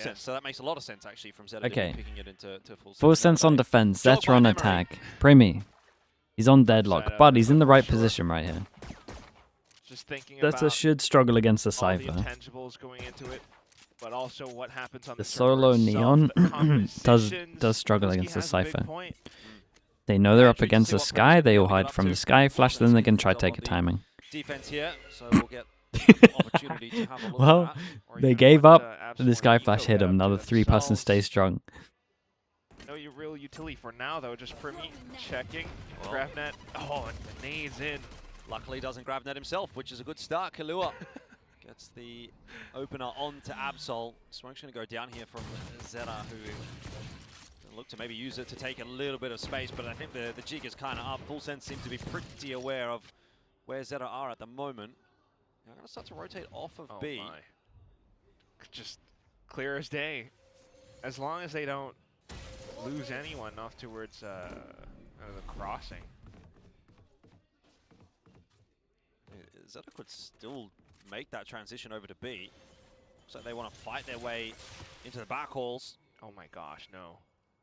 sense. So that makes a lot of sense actually from ZETA picking it into full sense. Full sense on defense. ZETA on attack. Primi. He's on deadlock, but he's in the right position right here. Just thinking ZETA should struggle against the Cypher. The intangibles going into it, but also what happens on the solo Neon does struggle against the Cypher. They know they're up against the Sky. They all hide from the Sky flash. Then they can try take a timing. Defense here, so we'll get opportunity to have a look well, at that. they gave up. The Sky flash hit him. Now the 3-person stay strong. No real utility for now though. Just Primi checking. GravNet. Oh, and the nades in. Luckily doesn't GravNet himself, which is a good start. Kalua gets the opener on to Absol. Smoke's going to go down here from ZETA, who look to maybe use it to take a little bit of space, but I think the jig is kind of up. Full Sense seems to be pretty aware of where ZETA are at the moment. They're going to start to rotate off of B. My. Just clear as day. As long as they don't lose anyone off towards the crossing. ZETA could still make that transition over to B. So they want to fight their way into the back halls. Oh my gosh, no.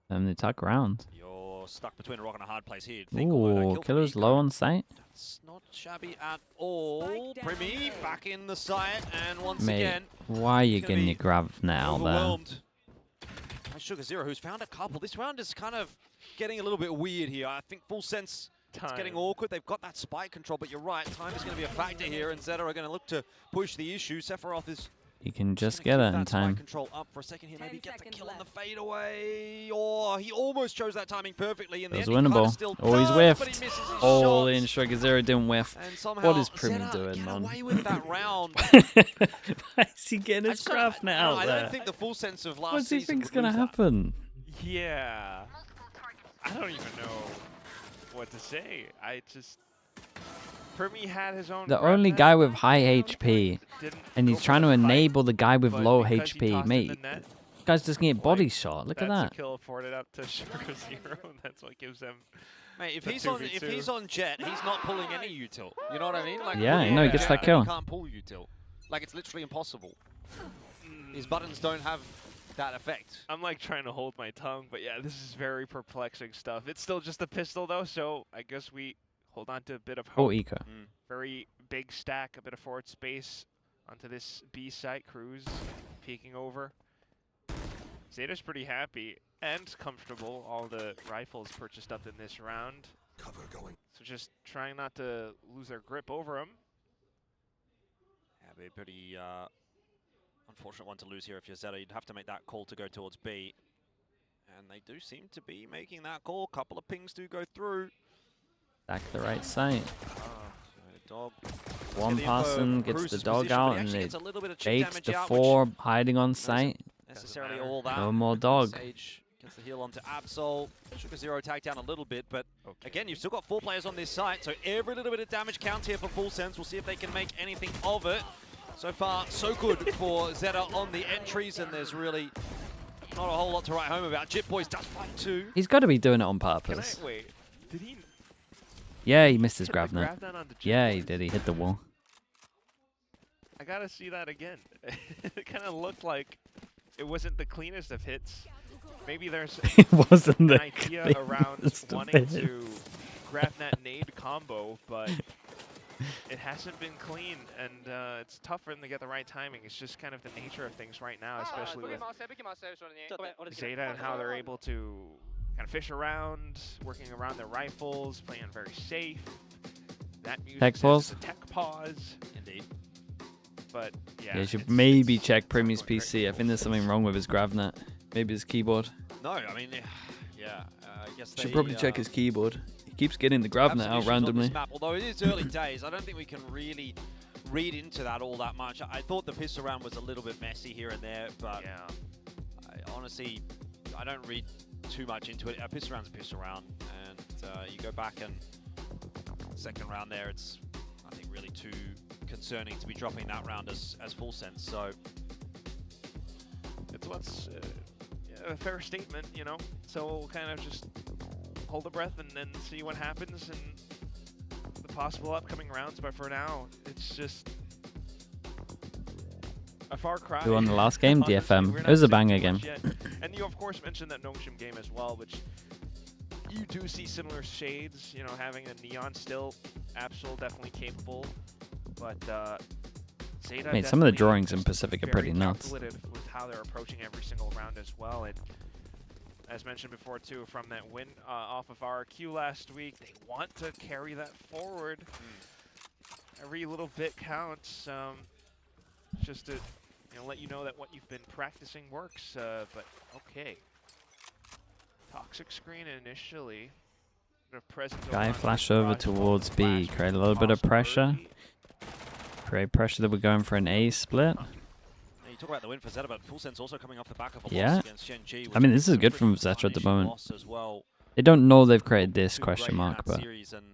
They tuck around. You're stuck between a rock and a hard place here. Ooh, Killer's low on sight. That's not shabby at all. Primi back in the site, and once again, why are you getting your grab now there? Sugar Zero, who's found a couple. This round is kind of getting a little bit weird here. I think Full Sense it's getting awkward. They've got that spike control, but you're right. Time is going to be a factor here, and ZETA are going to look to push the issue. Sephiroth is. You can just get it in time. Control up for a second here, maybe get the kill on the fadeaway. Or he almost chose that timing perfectly. In the end, winnable. Oh, he's whiffed. Oh, the Sugar Zero didn't whiff. What is Primi doing, man? Away with that round. Why is he getting his craft now? I don't think the full sense of last season. What do you think's gonna happen? Yeah, I don't even know what to say. I just. Primi had his own. The only guy with high HP, and he's trying to enable the guy with low HP. Mate, this guy's just getting body shot. Look at that. That's a kill afforded up to Sugar Zero. That's what gives him. Mate, if he's on Jet, he's not pulling any util. You know what I mean? Like, yeah, no, he gets that kill. He can't pull util. Like, it's literally impossible. His buttons don't have that effect. I'm like trying to hold my tongue, but yeah, this is very perplexing stuff. It's still just a pistol though, so I guess we hold on to a bit of hope. Oh, Eco. Very big stack, a bit of forward space onto this B site. Cruz peeking over. ZETA's pretty happy and comfortable. All the rifles purchased up in this round. Cover going. So just trying not to lose their grip over him. Yeah, be a pretty unfortunate one to lose here if you're ZETA. You'd have to make that call to go towards B. And they do seem to be making that call. Couple of pings do go through. Back the right side. Dog. One person gets the dog out and it baits the 4 hiding on site. Necessarily all that. No more dog. Sage gets the heal onto Absol. Sugar Zero tagged down a little bit, but again, you've still got 4 players on this site, so every little bit of damage counts here for Full Sense. We'll see if they can make anything of it. So far, so good for ZETA on the entries, and there's really not a whole lot to write home about. Jit Boys does fight too. He's got to be doing it on purpose. Wait, did he? Yeah, he missed his grab net. Yeah, he did. He hit the wall. I gotta see that again. It kind of looked like it wasn't the cleanest of hits. Maybe there's an idea around wanting to grab that nade combo, but it hasn't been clean, and it's tough for them to get the right timing. It's just kind of the nature of things right now, especially with ZETA and how they're able to kind of fish around, working around their rifles, playing very safe. That music tech pause. Tech pause. Indeed. But yeah. You should maybe check Primi's PC. I think there's something wrong with his GravNet. Maybe his keyboard. No, I mean, yeah. I guess they should probably check his keyboard. He keeps getting the GravNet out randomly. Map, although it is early days, I don't think we can really read into that all that much. I thought the piss around was a little bit messy here and there, but honestly, I don't read too much into it. A piss around's a piss around, and you go back and second round there, it's I think really too concerning to be dropping that round as Full Sense. So it's what's a fair statement, you know. So we'll kind of just hold the breath and then see what happens in the possible upcoming rounds. But for now, it's just a far cry. Who won the last game? Honestly, DFM. we're It was a not banger seeing game. too much yet. And you, of course, mentioned that Nongshim game as well, which you do see similar shades. You know, having a Neon still, Absol definitely capable, but ZETA. I mean, some of the definitely drawings in just Pacific are very pretty nuts. calculative with how they're approaching every single round as well. And as mentioned before too, from that win off of RQ last week, they want to carry that forward. Every little bit counts, just to let you know that what you've been practicing works. But okay, toxic screen initially. Guy flash over towards B, create a little bit of pressure. Create pressure that we're going for an A split. You talk about the win for ZETA, but Full Sense also coming off the back of a Yeah. loss against Shenji. I mean, this is good from ZETA at the moment. Well. They don't know they've created this Two question great in mark, that but series, and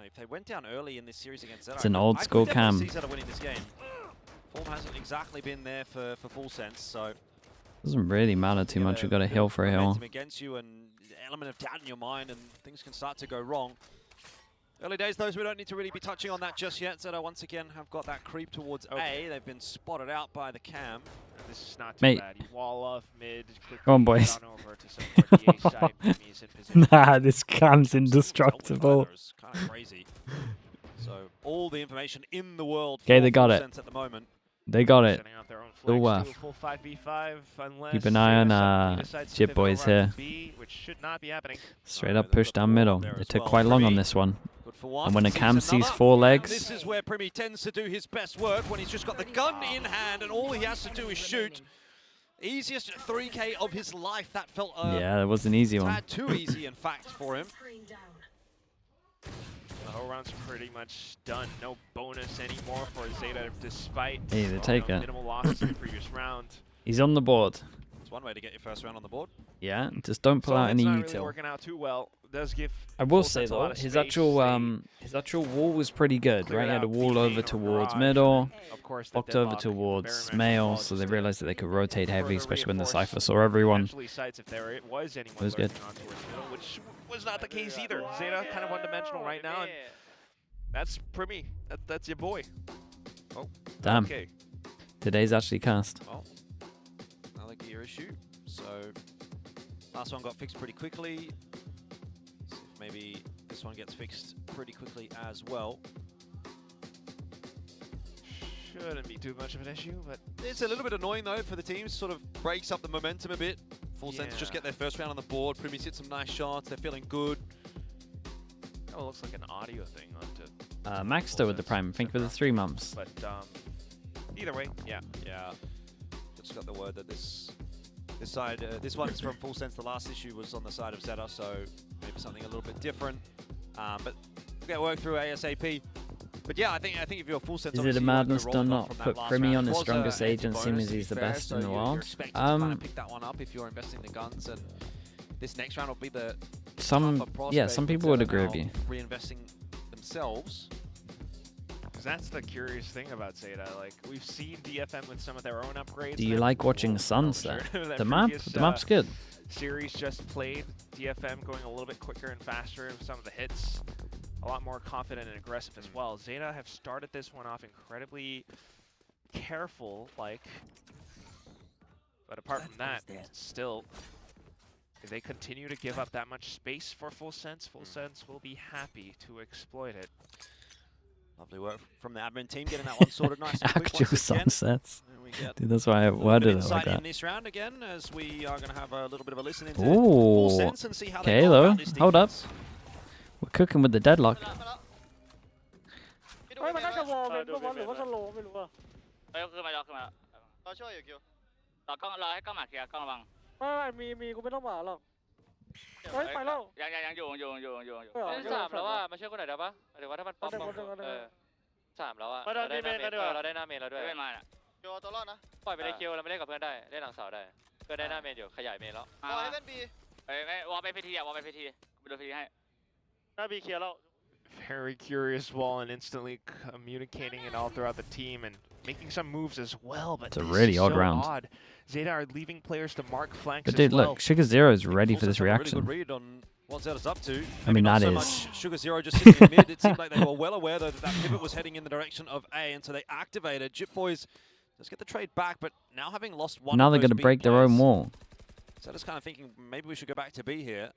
if they went down early in this series against ZETA, it's an old school I cam. see ZETA winning this game. Form hasn't exactly been there for Full Sense, so doesn't really matter too much. We've got a hill for a hill. against you, and the element of doubt in your mind, and things can start to go wrong. Early days, those we don't need to really be touching on that just yet. ZETA once again have got that creep towards A. They've been spotted out by the cam. This is not too Mate. bad. You wall off mid, quickly Come on, boys. run over to support the A side. He's in position. Nah, this cam's indestructible. It's kind of crazy. So all the information in the world. Okay, for they got Full it. Sense at the moment. They got it. Setting out their own Still flags, worth. do a full 5v5 unless Keep an eye on ZETA decides to Jip pivot boys over here. onto B, which should not be happening. Straight up push down middle. there It as took well. quite long on Primi, this one. good for one. And when a cam Sees sees another. 4 And legs, this is where Primi tends to do his best work, when he's just got the gun in hand and all he has to do is shoot. Easiest 3K of his life. That felt yeah, that was an easy one. tad too easy, in fact, for him. The whole round's pretty much done. No bonus anymore for ZETA, despite Hey, they take it. minimal losses in the previous round. He's on the board. It's one way to get your first round on the board. Yeah, just don't pull So out it's any not really util. working out too well. Does give I will Full say Sense a lot though, of his space. actual wall was pretty good, Cleared right? He had a out wall B, over a towards barrage, middle, of course, the walked over deadlock, towards very male, much so they just realized that they could rotate heavy, further especially when the reinforce Cypher saw everyone. potentially sites if there was anyone It was good. lurking on towards middle, which was not the case either. ZETA kind of one-dimensional right now, and that's Primi. That's your boy. Oh, Damn. Okay. Today's actually cast. Well, another gear issue. So last one got fixed pretty quickly. See if maybe this one gets fixed pretty quickly as well. Shouldn't be too much of an issue, but It's a little bit annoying though for the teams. Sort of breaks up the momentum a bit. Full Sense just Yeah. get their first round on the board. Primi's hit some nice shots. They're feeling good. it looks like an audio thing onto. Max still with the prime, I think for the 3 months. But either way, yeah. Yeah. Just got the word that this side, this one's from Full Sense. The last issue was on the side of ZETA, so maybe something a little bit different. But we'll get work through ASAP. But yeah, I think if you're Full Sense, Is it a obviously you wanna go madness to rolling not from that put last Primi round. on It his was a strongest empty agent, seeing bonus, as to he's be the fair, best so in the you're world? expected to kind of pick that one up if you're investing the guns, and this next round will be the Some prospect people would of agree now with you. reinvesting themselves. Because that's the curious thing about ZETA. Like, we've seen DFM with some of their own upgrades. Do you that like watching we'll Sunset? sure that The map's good. series just played. DFM going a little bit quicker and faster in some of the hits. A lot more confident and aggressive as well. ZETA have started this one off incredibly careful, like. But apart from that, still, if they continue to give up that much space for Full Sense will be happy to exploit it. Lovely work from the admin team getting that one sorted nice and quick. Actual once again. sunsets. And we get Dude, that's why I a little bit worded of it like insight in that. this round again, as we are going to have a little bit of a listen into Ooh. Full Sense and see how Okay, they go though. about this Hold up. defense. We're cooking with the deadlock. เฮ้ยมันน่าจะวอลเวนปะวะหรือว่าสโลว์ไม่รู้อะ เฮ้ยขึ้นมาแล้วขึ้นมาแล้ว เราช่วยอยู่คิว รอกล้องรอให้กล้องหมาเคลียร์กล้องระวัง ไม่กูไม่ต้องมาหรอกเฮ้ยไปแล้ว ยังอยู่ เฮ้ย สามแล้วว่ามาช่วยคนหน่อยได้ปะหรือว่าถ้ามันป๊อปสามแล้วอะเราได้หน้าเมนเราได้หน้าเมนแล้วด้วย ไม่มาน่ะ คิวเอาตัวรอดนะ ปล่อยไปในคิวเราไม่เล่นกับเพื่อนได้เล่นหลังเสาได้เพื่อนได้หน้าเมนอยู่ขยายเมนแล้ว ปล่อยให้เป็นบี เอ้ยวอลไปพีทีวอลไปพีทีไปดูพีทีให้ หน้าบีเคลียร์แล้ว Very curious wall and instantly communicating it all throughout the team and making some moves as well. But It's a this really is odd so round. Odd. ZETA are leaving players to mark flanks But as dude, well. look, Sugar Zero is ready Full for this Sense have a really reaction. good read on what ZETA's up to. I mean, Maybe not that so is- much Sugar Zero just sitting in mid. It seemed like they were well aware though that pivot was heading in the direction of A, and so they activated. Jip Boys Let's get the trade back, but now having lost one. Now of they're those going to B break their own wall. So just kind of thinking maybe we should go back to B here.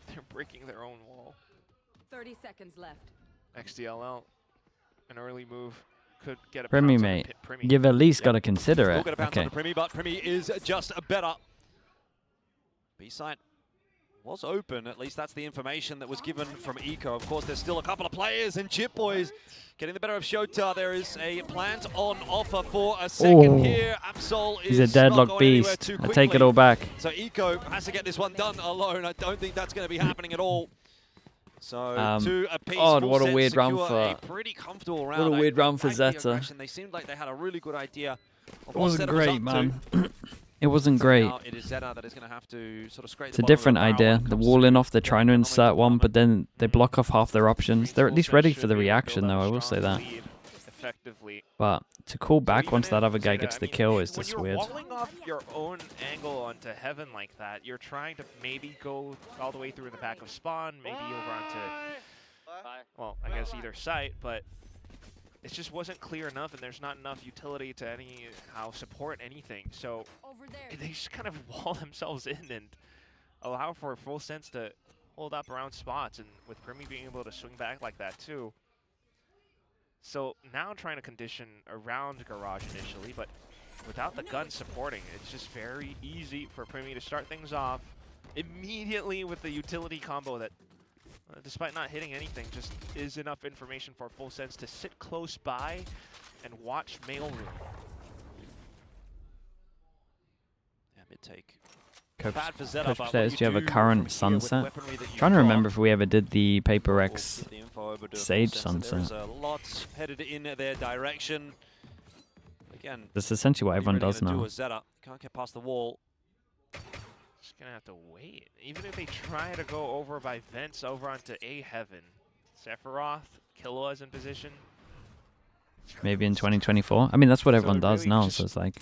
They're breaking their own wall. 30 seconds left. XDLL, an early move could get a Primi, pounce on mate. Primi. You've at least got to consider Still it. got a bounce Okay. on the Primi, but Primi is just better. B side was open, at least that's the information that was given from Eco. Of course, there's still a couple of players, and Chip Boys getting the better of Shota. There is a plant on offer for a second here. Absol is He's a deadlock not going anywhere beast. too I quickly. take it all back. So Eco has to get this one done alone. I don't think that's going to be happening at all. So two apiece. God, what a Full weird set round secure for. a pretty comfortable round. What a weird round for like the Zeta. aggression. They seemed like they had a really good idea of It what wasn't Zeta was great, up man. to. It wasn't So great. now it is Zeta that is going to have to sort of scrape It's the a bottom of different the barrel idea. when it They're comes walling to off, they're trying to economic insert one, development. but then they block off half their options. They're at least ready for the reaction, though, I will say that. Effectively. But to call back Even once that if other guy Zeta, gets I the mean, kill is when just you're weird. walling off your own angle onto heaven like that, you're trying to maybe go all the way through the back of spawn, maybe over onto, well, I guess either site, but it just wasn't clear enough, and there's not enough utility to anyhow support anything. So they just kind of wall themselves in and allow for Full Sense to hold up around spots, and with Primi being able to swing back like that too. So now trying to condition around Garage initially, but without the gun supporting, it's just very easy for Primi to start things off immediately with the utility combo that, despite not hitting anything, just is enough information for Full Sense to sit close by and watch mailroom. Yeah, mid-take. Coach Bad for Zeta, Coach but says, what do you have a do from current here with sunset? weaponry that you've Trying to got, remember if we ever did the Paper we'll X get the info over to Sage Full Sense. There is sunset. a lot headed in their direction. Again, That's essentially what everyone really does gonna do now. with Zeta. Can't get past the wall. Just gonna have to wait. Even if they try to go over by vents over onto A Heaven, Sephiroth, Killua's in position. Maybe in 2024. I mean, that's what So everyone it does really now, just so it's like,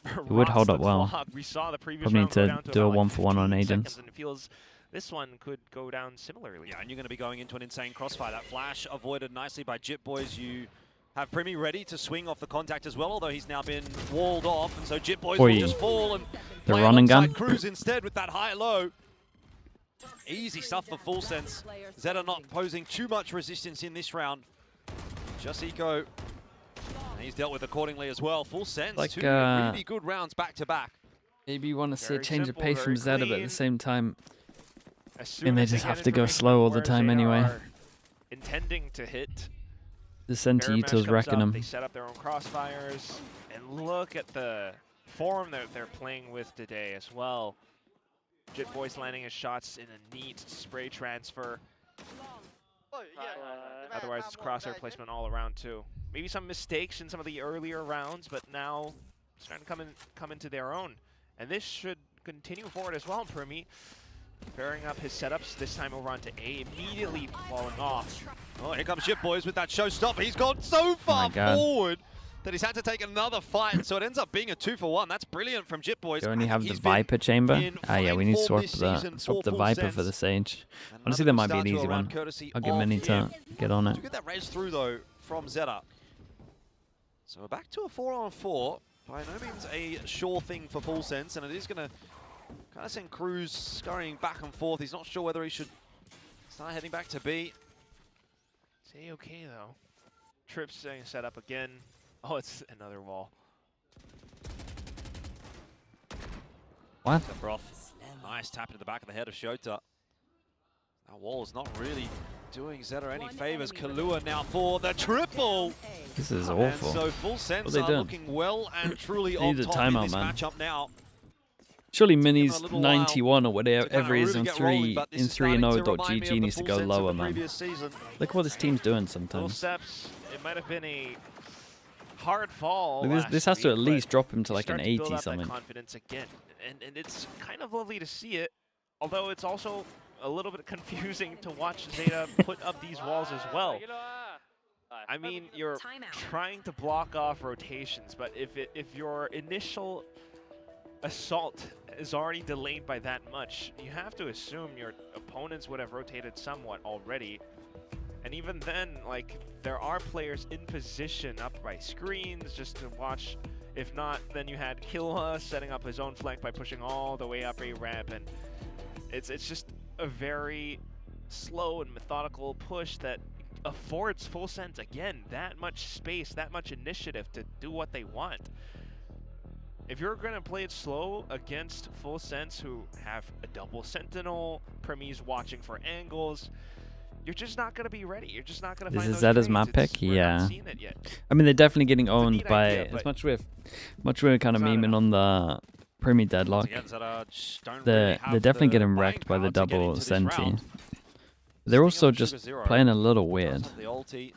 it would hold up well. We saw the previous Probably round need go to down to do a about, like, 1-for-1 on 15 agents. seconds, and it feels this one could go down similarly. Yeah, and you're going to be going into an insane crossfire. That flash avoided nicely by Jip Boys. You have Primi ready to swing off the contact as well, although he's now been walled off, and so Jip Boys will just fall and The play run and gun. alongside Cruz instead with that high-low. Easy stuff for Full Sense. Zeta not posing too much resistance in this round. Just Eco. And he's dealt with accordingly as well. Full Sense, Like, two really good rounds back-to-back. Maybe you want to see a Very change simple, of pace from very Zeta, but at clean. the same time, As soon and they as just get have to go information slow all where the time Zeta anyway. are intending to hit. The Sentiito's Air Mesh wrecking comes up, them. They set up their own crossfires, and look at the form that they're playing with today as well. Jit Boys landing his shots in a neat spray transfer. Otherwise, it's crosshair placement all around too. Maybe some mistakes in some of the earlier rounds, but now starting to come into their own. And this should continue forward as well. Primi pairing up his setups, this time over onto A, immediately falling off. Oh, here comes Jip Boys with that showstopper. He's gone so far forward that he's had to take another fight, so it ends up being a 2-for-1. That's brilliant from Jip Boys. You only I have think the he's been Viper chamber. in Ah, yeah, we fine need to form swap this the season swap for the Full Viper for Sense. the Sage. And Honestly, another that might be good an start to easy a round one. courtesy I'll get of many him. to get on it. To get that res through though from Zeta. So we're back to a 4-on-4. By no means a sure thing for Full Sense, and it is going to kind of send Cruz scurrying back and forth. He's not sure whether he should start heading back to B. It's okay though. Trips saying set up again. Oh, it's another wall. What? Sephiroth. Nice tap into the back of the head of Shota. That wall is not really doing Zeta any favors. Kahlua now for the triple. This is And awful. so Full Sense What are they are doing? looking well and truly They on need a top in timeout, this man. matchup now. Surely him a Mini's little 91 or whatever To kind of he is really on get rolling, but this is starting to remind me 3.0.gg of the needs to Full go Sense of lower, the man. previous season. Look what this team's doing Little sometimes. steps. It might have been a hard fall. Look, this has to at last week, least but drop him to you like an start to build 80 up that something. confidence again, and it's kind of lovely to see it. Although it's also a little bit confusing to watch Zeta put up these walls as well. I mean, you're trying to block off rotations, but if your initial assault is already delayed by that much, you have to assume your opponents would have rotated somewhat already. And even then, like, there are players in position up by screens just to watch If not, then you had Killua setting up his own flank by pushing all the way up a ramp, and it's just a very slow and methodical push that affords Full Sense, again, that much space, that much initiative to do what they want. If you're going to play it slow against Full Sense, who have a double Sentinel, Premi's watching for angles, you're just not going to be ready. You're just not going to find those trades. Is ZETA's map pick? Yeah. I mean, they're definitely getting owned by, as much we're kind of memeing on the Premi deadlock, they're definitely getting wrecked by the double Senti. They're also just playing a little weird. The ulti,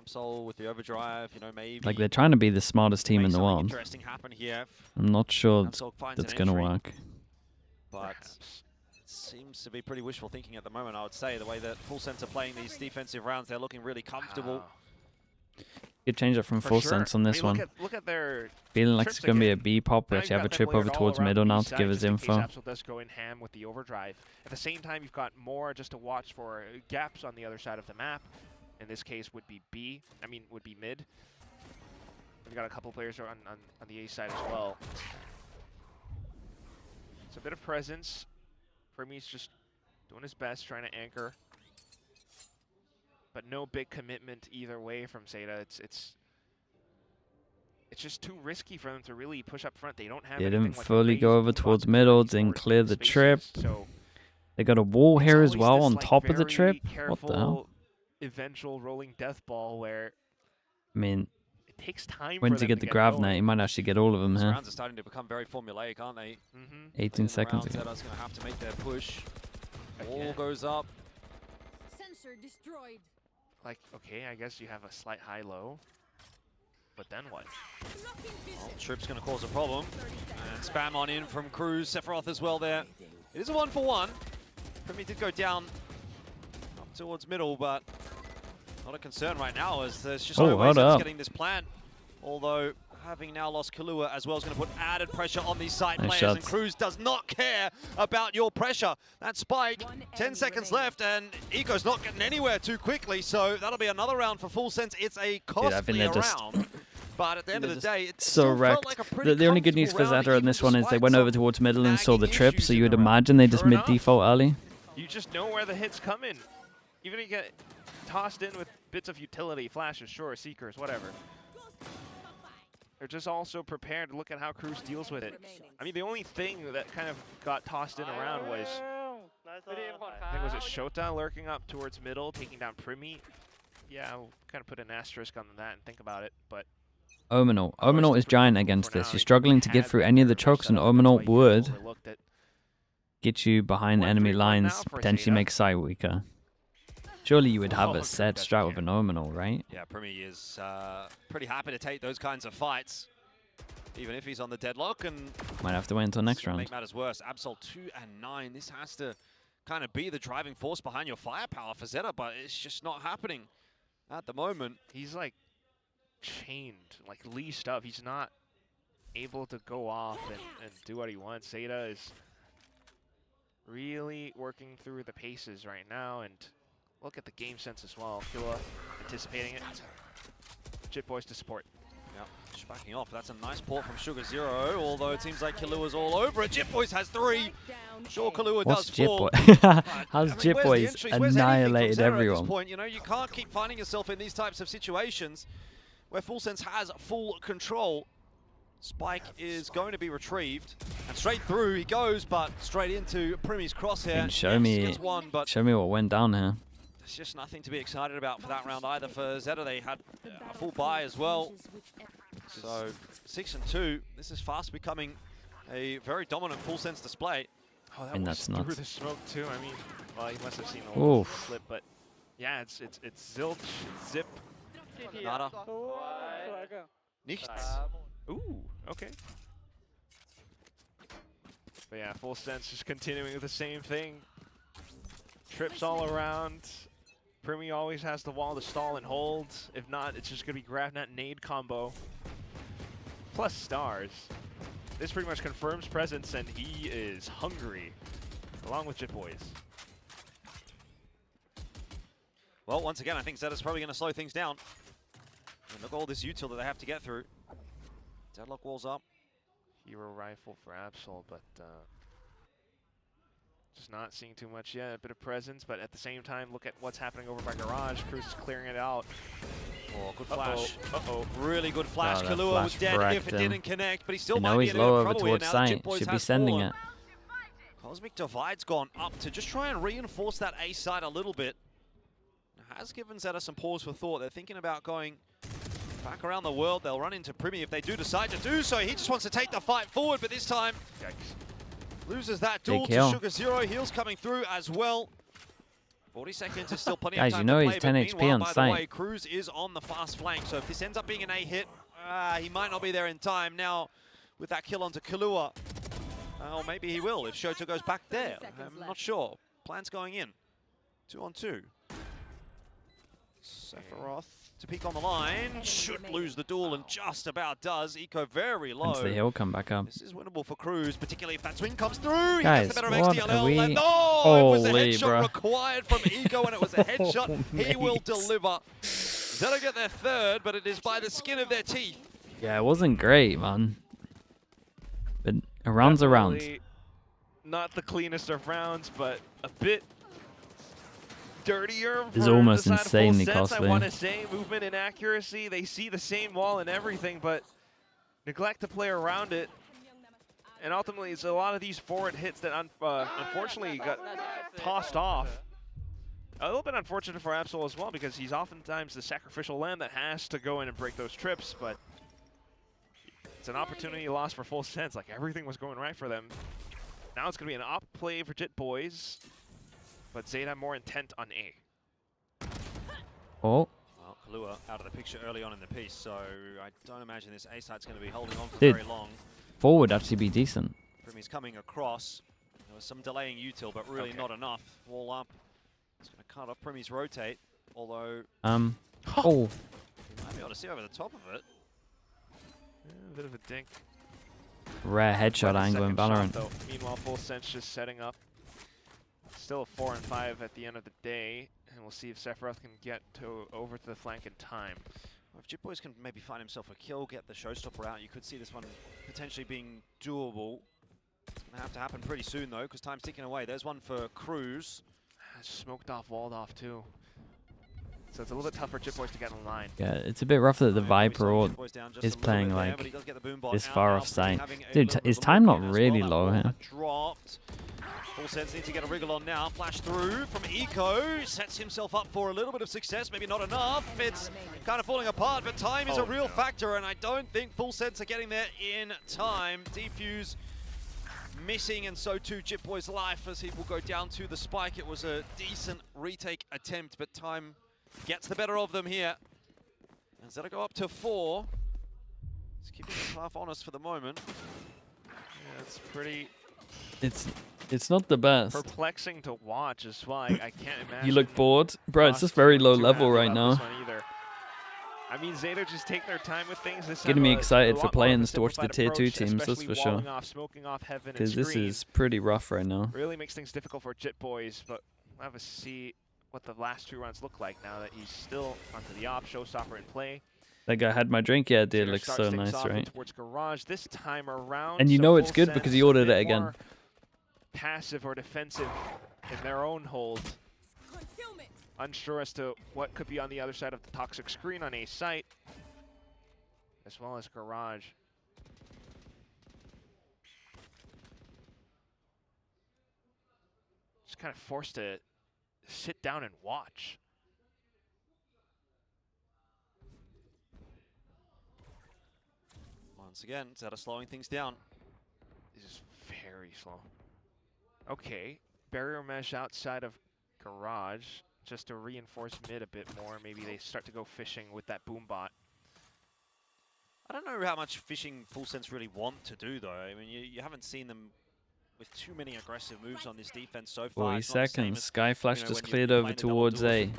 Absol with the overdrive, you know, maybe. Like, they're trying to be the smartest team in the world. Interesting happen here. I'm not sure that's going to work. But it seems to be pretty wishful thinking at the moment, I would say. The way that Full Sense are playing these defensive rounds, they're looking really comfortable. Could change it from Full Sense on this one. Look at their feeling like it's going to be a B pop. We actually have a trip over towards middle now to give us info. Absol does go in ham with the overdrive. At the same time, you've got more just to watch for gaps on the other side of the map. In this case, would be would be mid. We've got a couple players on the A side as well. It's a bit of presence. Premi's just doing his best, trying to anchor. But no big commitment either way from ZETA. It's just too risky for them to really push up front. They don't have. They didn't fully go over towards middle, didn't clear the trip. So they got a wall here as well on top of the trip. What the hell? Eventual rolling death ball where. I mean, it takes time. When to get the grab now, you might actually get all of them here. Rounds are starting to become very formulaic, aren't they? 18 seconds ago. ZETA's going to have to make their push. Wall goes up. Sensor destroyed. Like, okay, I guess you have a slight high-low, but then what? Well, Trip's going to cause a problem, and spam on in from Cruz, Sephiroth as well there. It is a 1-for-1. Premi did go down up towards middle, but not a concern right now, as there's just no way of getting this plan. Although, having now lost Killua as well is going to put added pressure on these side players, and Cruz does not care about your pressure. That spike, 10 seconds left, and Eco's not getting anywhere too quickly, so that'll be another round for Full Sense. It's a costly round, but at the end of the day, it's so wrecked. The only good news for ZETA in this one is they went over towards middle and saw the trip, so you would imagine they just mid-default early. You just know where the hits come in. Even if you get tossed in with bits of utility, flashes, sure, seekers, whatever. They're just also prepared to look at how Cruz deals with it. I mean, the only thing that kind of got tossed in around was, I think, was it Shota lurking up towards middle, taking down Premi? Yeah, I'll kind of put an asterisk on that and think about it, but... Ominal is giant against this. You're struggling to get through any of the chokes, and Ominal would get you behind enemy lines, potentially make sight weaker. Surely you would have a set strat with an Ominal, right? Yeah, Premi is pretty happy to take those kinds of fights, even if he's on the deadlock, and might have to wait until next round. Make matters worse. Absol 2 and 9. This has to kind of be the driving force behind your firepower for ZETA, but it's just not happening at the moment. He's like chained, like leashed up. He's not able to go off and do what he wants. ZETA is really working through the paces right now, and look at the game sense as well. Killua anticipating it. Jit Boys to support. Yep, just backing off. That's a nice port from Sugar Zero, although it seems like Killua's all over it. Jit Boys has 3. Sure, Killua does 4. How's Jit Boys annihilated everyone? At this point, you know, you can't keep finding yourself in these types of situations where Full Sense has full control. Spike is going to be retrieved, and straight through he goes, but straight into Primi's crosshair. Show me what went down here. There's just nothing to be excited about for that round either for ZETA. They had a full buy as well. So 6 and 2. This is fast becoming a very dominant Full Sense display. Oh, that was through the smoke too. I mean, well, he must have seen the little flip, but yeah, it's Zilch, Zip, Nada, Nichts. Ooh, okay. But yeah, Full Sense just continuing with the same thing. Trips all around. Primi always has the wall to stall and hold. If not, it's just going to be grab net nade combo. Plus stars. This pretty much confirms presence, and he is hungry, along with Jit Boys. Well, once again, I think ZETA's probably going to slow things down. And look at all this util that they have to get through. Deadlock walls up. Hero rifle for Absol, but just not seeing too much yet. A bit of presence, but at the same time, look at what's happening over by Garage. Cruz is clearing it out. Oh, good flash. Uh-oh. Really good flash. Oh, Kalua was dead if it didn't connect, but he still might be in a bit low of over trouble here towards now. site. Should be sending it. Cosmic Divide's gone up to just try and reinforce that A side a little bit. Has given ZETA some pause for thought. They're thinking about going back around the world. They'll run into Primi if they do decide to do so. He just wants to take the fight forward, but this time loses that duel to Sugar Zero. Heals coming through as well. 40 seconds is still plenty of time you know to he's play, 10 but HP meanwhile, on by site. the way, Cruz is on the fast flank, so if this ends up being an A hit, he might not be there in time. Now, with that kill onto Kalua, or maybe he will if Shota goes back there. I'm not sure. Plan's going in. 2 on 2. Sephiroth to peek on the line. Should lose the duel and just about does. Eco very low. Once the hill come back up. This is winnable for Cruz, particularly if that swing comes through. He Guys, gets the better of what XDLL. are we... And it was a headshot Holy, required from Eco, and it was a headshot. He will mate. deliver. ZETA get their third, but it is by the skin of their teeth. Yeah, it wasn't great, man. But a round's a round. Not the cleanest of rounds, but a bit dirtier. It's almost the side of insanely full sense, costly. I want to say movement and accuracy. They see the same wall and everything, but neglect to play around it. And ultimately, it's a lot of these forward hits that unfortunately got tossed off. A little bit unfortunate for Absol as well, because he's oftentimes the sacrificial lamb that has to go in and break those trips, but it's an opportunity lost for full sense. Like, everything was going right for them. Now it's going to be an op play for Jit Boys, but ZETA more intent on A. Oh. Well, Kalua out of the picture early on in the piece, so I don't imagine this A site's going to be holding on for Dude, very long. Forward actually be decent. Primi's coming across. There was some delaying util, but really not enough. Wall up. It's going to cut off Primi's rotate, although... Oh. You might be able to see over the top of it. Yeah, a bit of a dink. Rare headshot angle in Valorant. Shot, meanwhile, Full Sense just setting up. Still a 4 and 5 at the end of the day, and we'll see if Sephiroth can get over to the flank in time. Well, if Jit Boys can maybe find himself a kill, get the showstopper out, you could see this one potentially being doable. It's going to have to happen pretty soon, though, because time's ticking away. There's one for Cruz. Smoked off, walled off, too. So it's a little bit tougher for Jit Boys to get in line. Yeah, it's a bit rough that the Viper is playing like this far off sight. Dude, is time not really low here? Dropped. Full Sense needs to get a wriggle on now. Flash through from Eco. Sets himself up for a little bit of success. Maybe not enough. It's kind of falling apart, but time is a real factor, and I don't think Full Sense are getting there in time. Defuse missing, and so too Jit Boy's life as he will go down to the spike. It was a decent retake attempt, but time gets the better of them here. And ZETA go up to 4. It's keeping us half honest for the moment. Yeah, it's pretty... It's not the best. Perplexing to watch as well. I can't imagine. You look bored? Bro, it's just very low level right now. I mean, ZETA just take their time with things. This Getting me excited for playing towards the tier 2 teams, that's for sure. Because this is pretty rough right now. Really makes things difficult for Jit Boys, but we'll have a see what the last 2 rounds look like now that he's still onto the op, showstopper in play. That guy had my drink, yeah, dude, looks so nice, right? Towards Garage this time around, and you know it's good because he ordered it again. Passive or defensive in their own hold. Unsure as to what could be on the other side of the toxic screen on a site, as well as Garage. Just kind of forced to sit down and watch. Once again, ZETA slowing things down. This is very slow. Okay, barrier mesh outside of Garage, just to reinforce mid a bit more. Maybe they start to go fishing with that boom bot. I don't know how much fishing Full Sense really want to do, though. I mean, you haven't seen them with too many aggressive moves on this defense so far. 40 seconds. Sky Flash just cleared over towards A.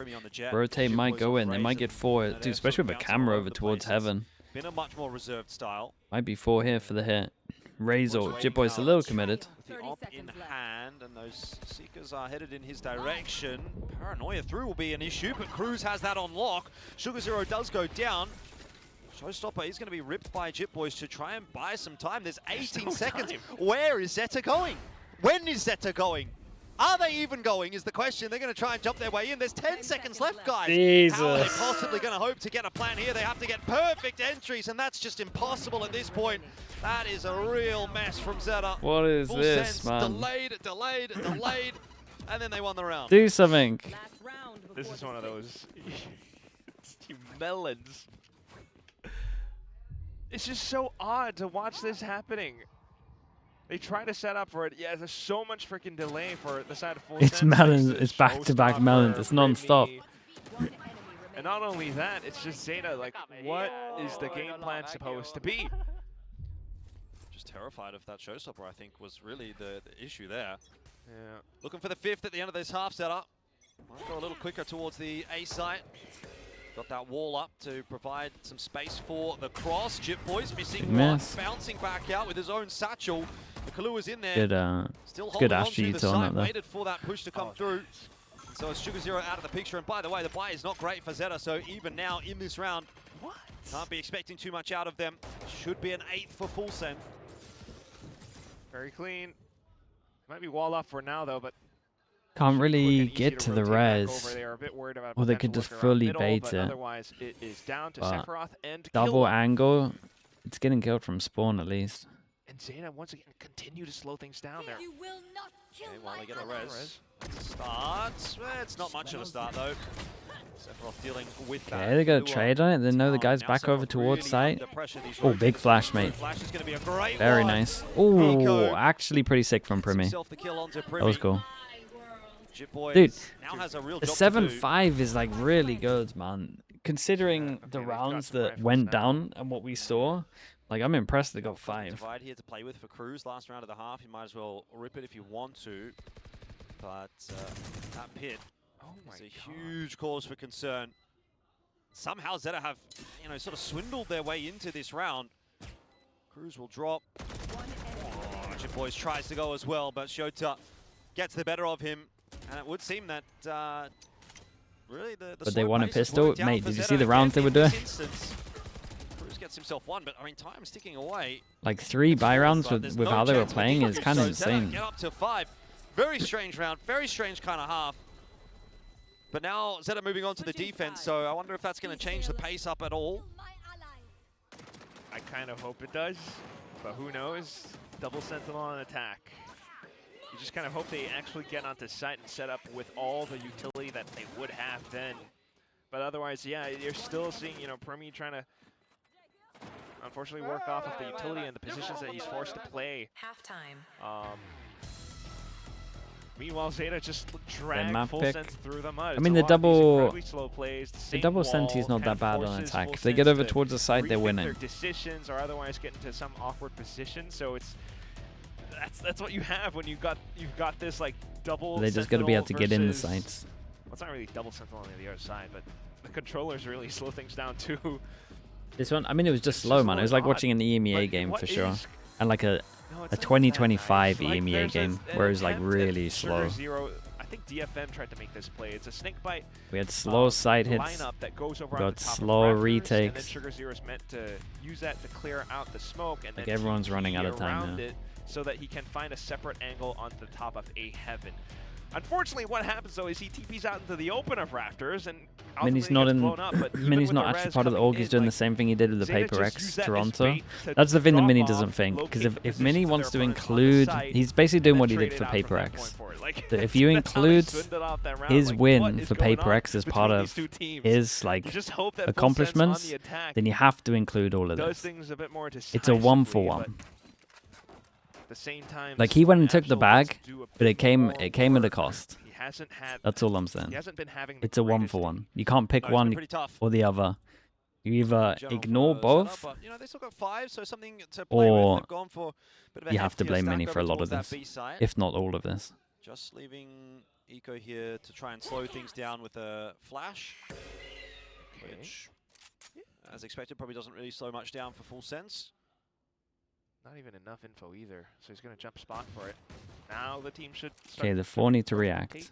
Rotate might go in. They might get 4. Dude, especially with a camera over towards Heaven. Been a much more reserved style. Might be 4 here for the hit. Razor, Jit Boy's a little committed. With the op in hand, and those Seekers are headed in his direction. Paranoia through will be an issue, but Cruz has that on lock. Sugar Zero does go down. Showstopper is going to be ripped by Jit Boys to try and buy some time. There's 18 seconds. Where is ZETA going? When is ZETA going? Are they even going is the question. They're going to try and jump their way in. There's 10 seconds left, guys. Jesus. How are they possibly going to hope to get a plan here? They have to get perfect entries, and that's just impossible at this point. That is a real mess from ZETA. What is Full this, sense, man? Delayed, and then they won the round. Do something. This is one of those you melons. It's just so odd to watch this happening. They try to set up for it. Yeah, there's so much freaking delay for the side of full. It's melons. It's back-to-back melons. It's non-stop. And not only that, it's just ZETA. Like, what is the game plan supposed to be? Just terrified of that showstopper, I think, was really the issue there. Yeah. Looking for the 5th at the end of this half setup. Might go a little quicker towards the A site. Got that wall up to provide some space for the cross. Jit Boys missing one, bouncing back out with his own satchel. The Kalua's in there. Still holding on to the site, waited for that push to come through. So it's Sugar Zero out of the picture. And by the way, the buy is not great for ZETA. So even now in this round, can't be expecting too much out of them. Should be an 8th for full send. Very clean. Might be wall up for now though, but can't really get to the res. Or they could just fully bait it. Otherwise, it is down to Sephiroth and double angle. It's getting killed from spawn at least. And ZETA once again continue to slow things down there. You will not kill while they get a res. Start. It's not much of a start though. Sephiroth dealing with that. Okay, they got a trade on it. They know the guy's back over towards site. Oh, big flash, mate. Very nice. Oh, actually pretty sick from Primi. That was cool. Dude, the 7-5 is like really good, man. Considering the rounds that went down and what we saw, like I'm impressed they got 5. Divide here to play with for Cruz last round of the half. You might as well rip it if you want to, but that pit is a huge cause for concern. Somehow ZETA have, sort of swindled their way into this round. Cruz will drop. Jit Boys tries to go as well, but Shota gets the better of him. And it would seem that really but they won a pistol. Mate, did you see the rounds they were doing? Cruz gets himself one, but I mean, time's ticking away. Like 3 buy rounds with how they were playing is kind of insane. Get up to 5. Very strange round, very strange kind of half. But now ZETA moving on to the defense, so I wonder if that's going to change the pace up at all. I kind of hope it does, but who knows? Double Sentinel on attack. You just kind of hope they actually get onto site and set up with all the utility that they would have then. But otherwise, yeah, you're still seeing, Primi trying to unfortunately work off of the utility and the positions that he's forced to play. Halftime. Meanwhile, ZETA just dragged full sense through the mud. I mean, the double senti's not that bad on attack. If they get over towards the side, they're winning. Their decisions or otherwise get into some awkward position. So it's that's what you have when you've got this like double. They just got to be able to get in the sights. Well, it's not really double sentinel on the other side, but the controllers really slow things down too. This one, I mean, it was just slow, man. It was like watching an EMEA game for sure, and like a 2025 EMEA game where it was like really slow. I think DFM tried to make this play. It's a snake bite. We had slow side hits. We got slow retakes. And then Sugar Zero is meant to use that to clear out the smoke, and then everyone's running out of time now. So that he can find a separate angle on the top of A Heaven. Unfortunately, what happens though is he TPs out into the open of Rafters, and Minnie's not Minnie's not actually part of the org. He's doing the same thing he did with the Paper X Toronto. That's the thing that Minnie doesn't think, because if Minnie wants to include, he's basically doing what he did for Paper X. So if you include his win for Paper X as part of his like accomplishments, then you have to include all of this. It's a 1-for-1. Like he went and took the bag, but it came at a cost. That's all I'm saying. It's a 1-for-1. You can't pick one or the other. You either ignore both, or you have to blame Minnie for a lot of this, if not all of this. Just leaving Eco here to try and slow things down with a flash, which, as expected, probably doesn't really slow much down for full sense. Not even enough info either, so he's going to jump spot for it. Now the team should start. Okay, the 4 need to react.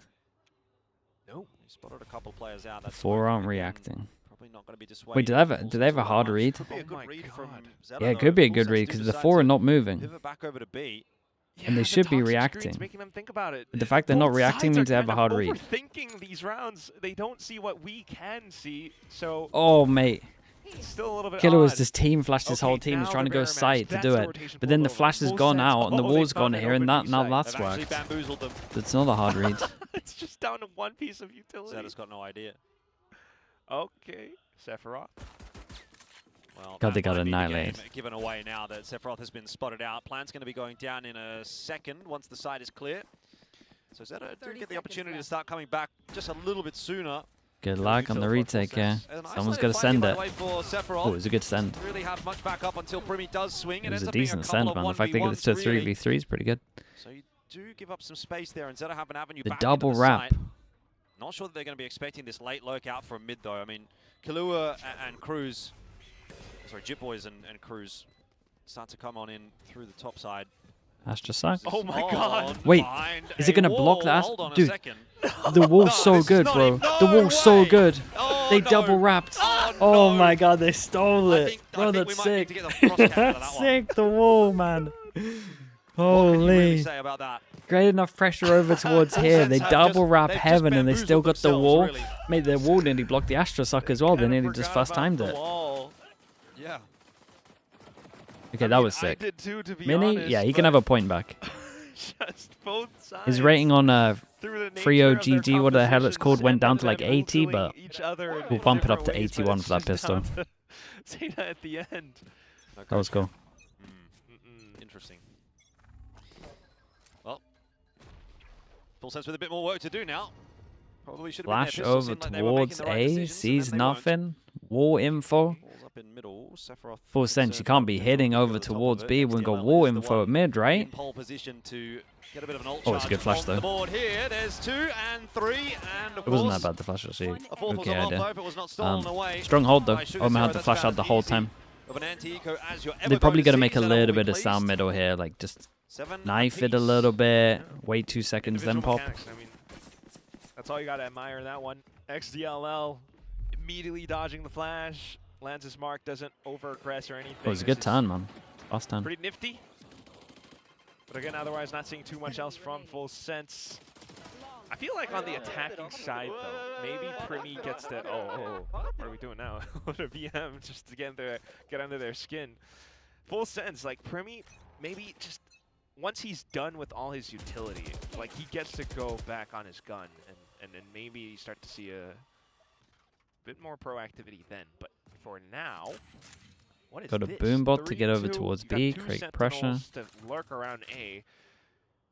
Nope. He spotted a couple players out. The 4 aren't reacting. probably not going to be dissuaded. Wait, do they have a hard read? Could be a good read from ZETA, Yeah, it could be a good read because the 4 are not moving. Pivot back over to B. Yeah, and they should be reacting. Making them think about it. But the fact they're not reacting means they have a hard read. Overthinking these rounds, they don't see what we can see. So. Oh, mate. Still a little bit Killer was odd. just team flashed his whole team. He's trying to go sight to do it. But then the flash has gone out and the wall's gone here and now that's worked. Bamboozled them. It's not a hard read. It's just down to one piece of utility. ZETA's got no idea. Okay, Sephiroth. Well, God, they got annihilated. Given away now that Sephiroth has been spotted out. Plan's going to be going down in a second once the site is clear. So ZETA do get the opportunity to start coming back just a little bit sooner. Good luck on the retake here. Someone's got to send it. Oh, it was a good send. Really have much back up until Primi does swing. It was a decent send, man. The fact they get it to 3v3 is pretty good. So you do give up some space there, and ZETA have an avenue the back double into the wrap. site. Not sure that they're going to be expecting this late lurkout from mid, though. I mean, Kahlua and Cruz, sorry, Jit Boys and Cruz start to come on in through the top side. Astra sucks. Oh my god. Wait, is it going to block that? Hold on Dude, a second. the wall's so good, bro. The wall's so good. Oh, they no. double wrapped. Oh, no. My god, they stole it. Bro, that's sick. That's sick, the wall, man. Holy. Say about that? Great enough pressure over towards here. They double wrap heaven and they still got the wall. Really. Made their wall nearly block the Astra suck as well. They nearly just first timed it. Yeah. Okay, that was sick. I did too, to be Mini, honest, yeah, he can have a point back. Just both sides. His rating on Frio GG, what the hell it's called, went down to like 80, but we'll bump it up to 81 for that pistol. ZETA at the end. That was cool. Interesting. Well, full sense with a bit more work to do now. Probably should have Flash over towards A, sees nothing. Wall info. Up in middle. Full sense, you can't be hitting over towards B when got wall info at mid, right? Pole position to get a bit of an ult oh, it's a good flash though. The board here. There's 2 and 3, and of it wasn't that bad, the flash actually. Okay idea. Strong hold though. Omen had the flash out the whole time. They're probably going to make a little bit of sound middle here, like just knife it a little bit, wait 2 seconds, then pop. I mean, that's all you got to admire in that one. XDLL immediately dodging the flash. Lands his mark, doesn't over-aggress or anything. Oh, it was a good turn, man. Fast turn. Pretty nifty. But again, otherwise not seeing too much else from Full Sense. I feel like on the attacking side, though, maybe Primi gets the... Oh, what are we doing now? The VM just to get under their skin. Full Sense, like Primi, maybe just once he's done with all his utility, like he gets to go back on his gun, and then maybe you start to see a bit more proactivity then. But for now, what is got a this? boombot to get over towards B, create create pressure. To lurk around A.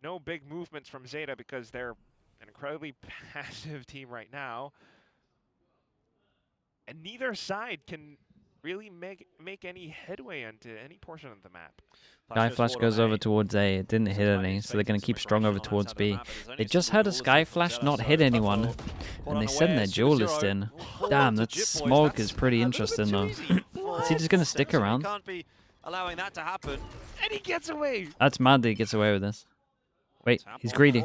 No big movements from ZETA because they're an incredibly passive team right now. And neither side can really make any headway into any portion of the map. Sky Flash goes over towards A. It didn't hit any, so they're going to keep strong over towards B. They just had a Sky Flash not hit anyone, and they sent their duelist in. Damn, that smoke is pretty interesting though. Is he just going to stick around? Allowing that to happen. And he gets away! That's mad that he gets away with this. Wait, he's greedy.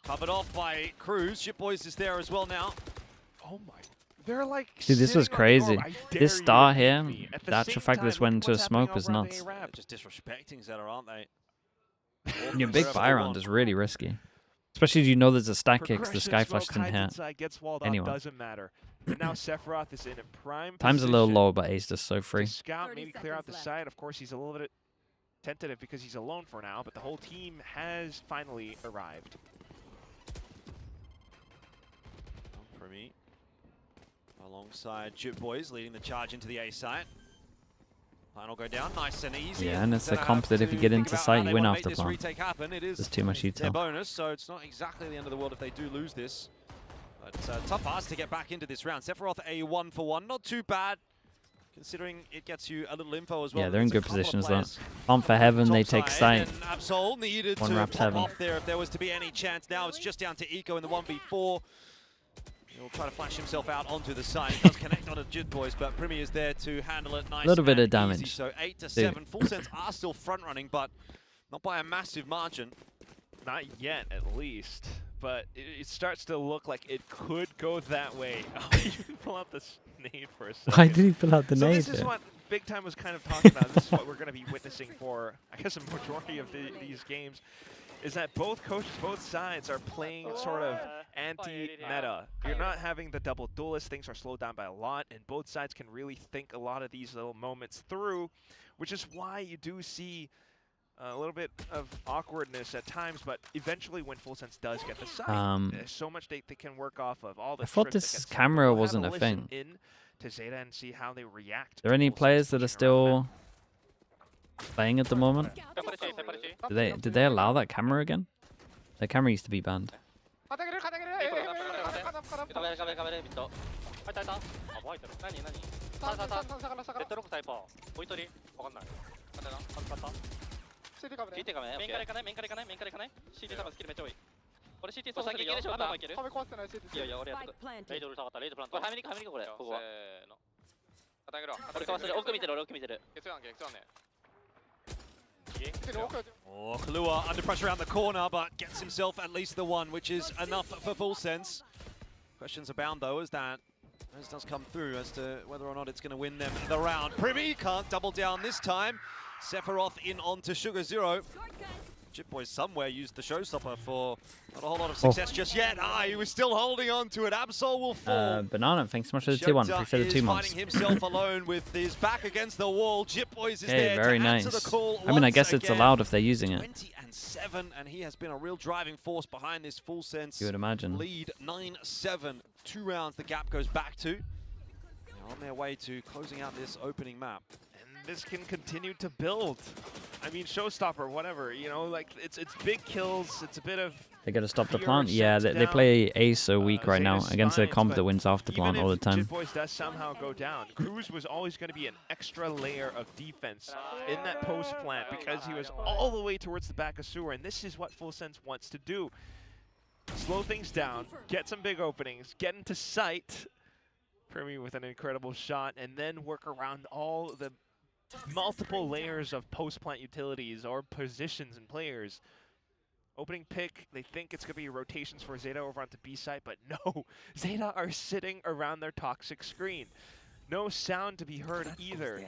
Covered off by Cruz. Ship Boys is there as well now. Oh my. They're like, dude, this was crazy. This star here, the actual fact this went into a smoke was nuts. Just disrespecting ZETA, aren't they? And your big buy round is really risky. Especially if you know there's a stack kick, the Sky Flash didn't hit anyone. Doesn't matter. But now Sephiroth is in a prime Time's a little low, but A's just so free. Scout, maybe clear out the side. Of course, he's a little bit tentative because he's alone for now, but the whole team has finally arrived. For me. Alongside Jit Boys leading the charge into the A site. Final go down, nice and easy. Yeah, and it's a comp that if you get into sight, you win after plan. There's too much util. Their bonus, so it's not exactly the end of the world if they do lose this. But tough ask to get back into this round. Sephiroth a 1-for-1, not too bad, considering it gets you a little info as well. Yeah, they're in good positions though. On for heaven, they take sight. Absol needed One to wraps pop heaven. off there if there was to be any chance. Now it's just down to Eco in the 1v4. He'll try to flash himself out onto the side. He does connect onto Jit Boys, but Primi is there to handle it nice. A little bit of easy. damage. So 8-7. Full Sense are still front running, but not by a massive margin. Not yet, at least. But it starts to look like it could go that way. Oh, you can pull out the nade for a second. Why did he pull out the so nade? This is what Big Time was kind of talking about. This is what we're going to be witnessing for, I guess, a majority of these games, is that both coaches, both sides are playing sort of anti-meta. You're not having the double duelist. Things are slowed down by a lot, and both sides can really think a lot of these little moments through, which is why you do see a little bit of awkwardness at times, but eventually when Full Sense does get the side, there's so much they can work off of. All the I thought this camera wasn't a thing. In to ZETA and see how they react. Are there any players that are still playing at the moment? Did they allow that camera again? The camera used to be banned. CT 画面メインから行かないメインから行かないメインから行かない CT 多分スキルめっちゃ多い俺 CT そう先いけるしょ壁壊してない CT いやいや俺やってくレイドル下がったレイドプラントこれ早めにこれここはせーの肩上げろ俺かわせる奥見てる俺奥見てるケツやんね Oh, Kalua under pressure around the corner, but gets himself at least the one, which is enough for Full Sense. Questions abound, though, as does come through as to whether or not it's going to win them the round. Privy can't double down this time. Sephiroth in onto Sugar Zero. Jitboy somewhere used the showstopper for not a whole lot of success just yet. He was still holding on to it. Absol will fall. Banana, thanks so much for the 2-1. Appreciate the 2 months. Finding himself alone with his back against the wall. Jitboys is hey, there very to nice. answer the call. I mean, I guess it's allowed if they're using it. 20-7, and he has been a real driving force behind this Full Sense. You would imagine. Lead 9-7. 2 rounds the gap goes back to. They're on their way to closing out this opening map. This can continue to build. I mean, showstopper, whatever, you know, like it's big kills. It's a bit of. They got to stop the plant. Yeah, they play Ace so weak right now against a comp that wins off the plant all the time. Jitboys does somehow go down. Cruz was always going to be an extra layer of defense in that post plant because he was all the way towards the back of sewer, and this is what Full Sense wants to do: slow things down, get some big openings, get into sight. Primi with an incredible shot, and then work around all the multiple layers of post-plant utilities or positions and players. Opening pick, they think it's going to be rotations for ZETA over onto B side, but no, ZETA are sitting around their toxic screen. No sound to be heard either.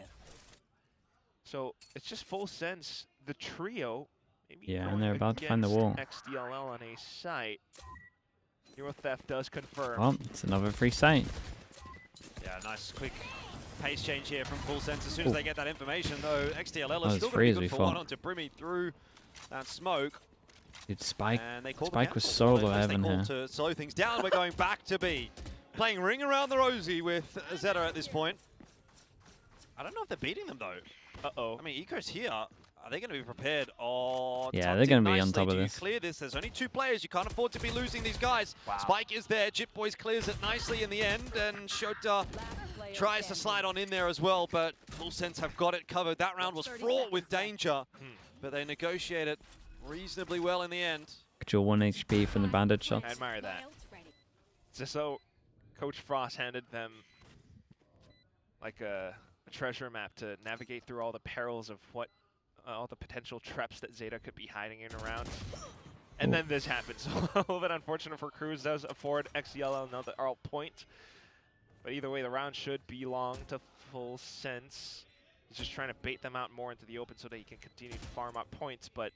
So it's just Full Sense, the trio. Maybe yeah, and they're about to find the wall. XDLL on a site. Hero Theft does confirm. Well, it's another free site. Yeah, nice quick pace change here from Full Sense. As soon as they get that information, though, XDLL is still going to be good for one onto Brimmy through that smoke. Dude, Spike Spike was solo heaven here. To slow things down, we're going back to B. Playing Ring Around the Rosie with ZETA at this point. I don't know if they're beating them, though. Uh-oh. I mean, Eco's here. Are they going to be prepared? Oh, yeah, they're going to be on top of this. Clear this. There's only 2 players. You can't afford to be losing these guys. Wow. Spike is there. Jitboys clears it nicely in the end, and Shota tries to slide on in there as well, but Full Sense have got it covered. That round was fraught with danger, but they negotiate it reasonably well in the end. Actual 1 HP from the bandit shots. I admire that. Just so Coach Frost handed them like a treasure map to navigate through all the perils of what all the potential traps that ZETA could be hiding in around. And then this happens. A little bit unfortunate for Cruz. Does afford XDLL another point. But either way, the round should belong to Full Sense. He's just trying to bait them out more into the open so that he can continue to farm up points, but...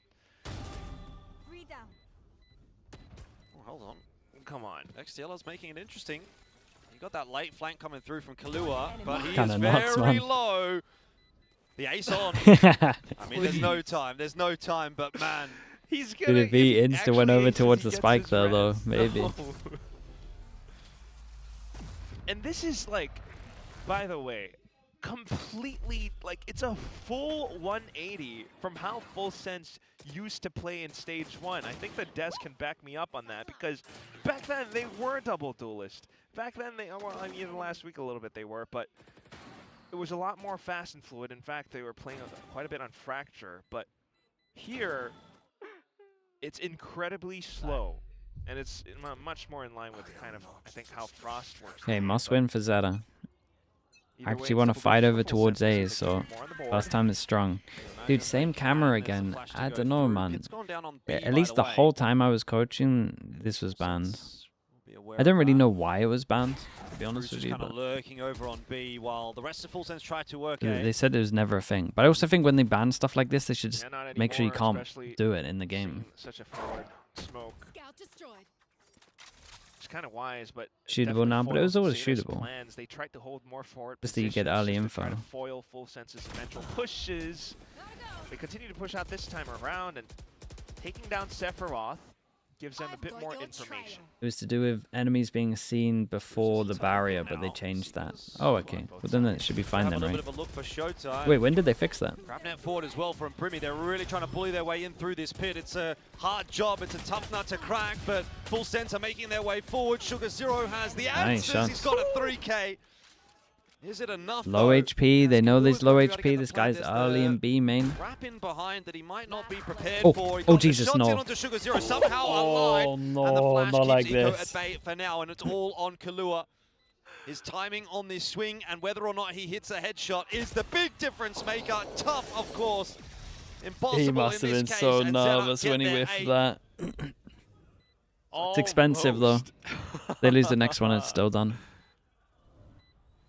Oh, hold on. Come on. XDLL's making it interesting. You got that late flank coming through from Kalua, but he Kinda is nuts, very man. low. The ace on. I mean, there's no time, but man. He's gonna... Did he insta went over towards the spike there, though? Maybe. No. And this is like, by the way, completely, like, it's a full 180 from how Full Sense used to play in Stage 1. I think the desk can back me up on that, because back then they were double duelist. Back then they, well, I mean, last week a little bit they were, but it was a lot more fast and fluid. In fact, they were playing quite a bit on Fracture, but here, it's incredibly slow. And it's much more in line with kind of, I think, how Frost works. Okay, must win for ZETA. I actually want to fight over towards A's, so last time is strong. Dude, same camera again. I don't know, man. At least the whole time I was coaching, this was banned. I don't really know why it was banned, to be honest with you. Kind of lurking over on B while the rest of Full Sense try to work A. They said it was never a thing. But I also think when they ban stuff like this, they should just make sure you can't do it in the game. Such a forward smoke. Scout destroyed. It's kind of wise, but shootable now, but it was always shootable. Plans. They tried to hold more forward just that you get early info. To foil Full Sense's eventual pushes. They continue to push out this time around, and taking down Sephiroth gives them a bit more information. It was to do with enemies being seen before the barrier, but they changed that. Oh, okay. Well, then it should be fine then, right? Wait, when did they fix that? Grab net forward as well from Primi. They're really trying to bully their way in through this pit. It's a hard job. It's a tough nut to crack, but Full Sense are making their way forward. Sugar Zero has the answers. He's got a 3K. Is it enough? Low HP. They know there's low HP. This guy's early in B main. Wrap in behind that he might not be prepared for. Oh Jesus, no! Oh no, not like this. At bay for now, and it's all on Kalua. His timing on this swing and whether or not he hits a headshot is the big difference maker. Tough, of course. Impossible. He must have been so nervous when he whiffed that. It's expensive though. They lose the next one, it's still done.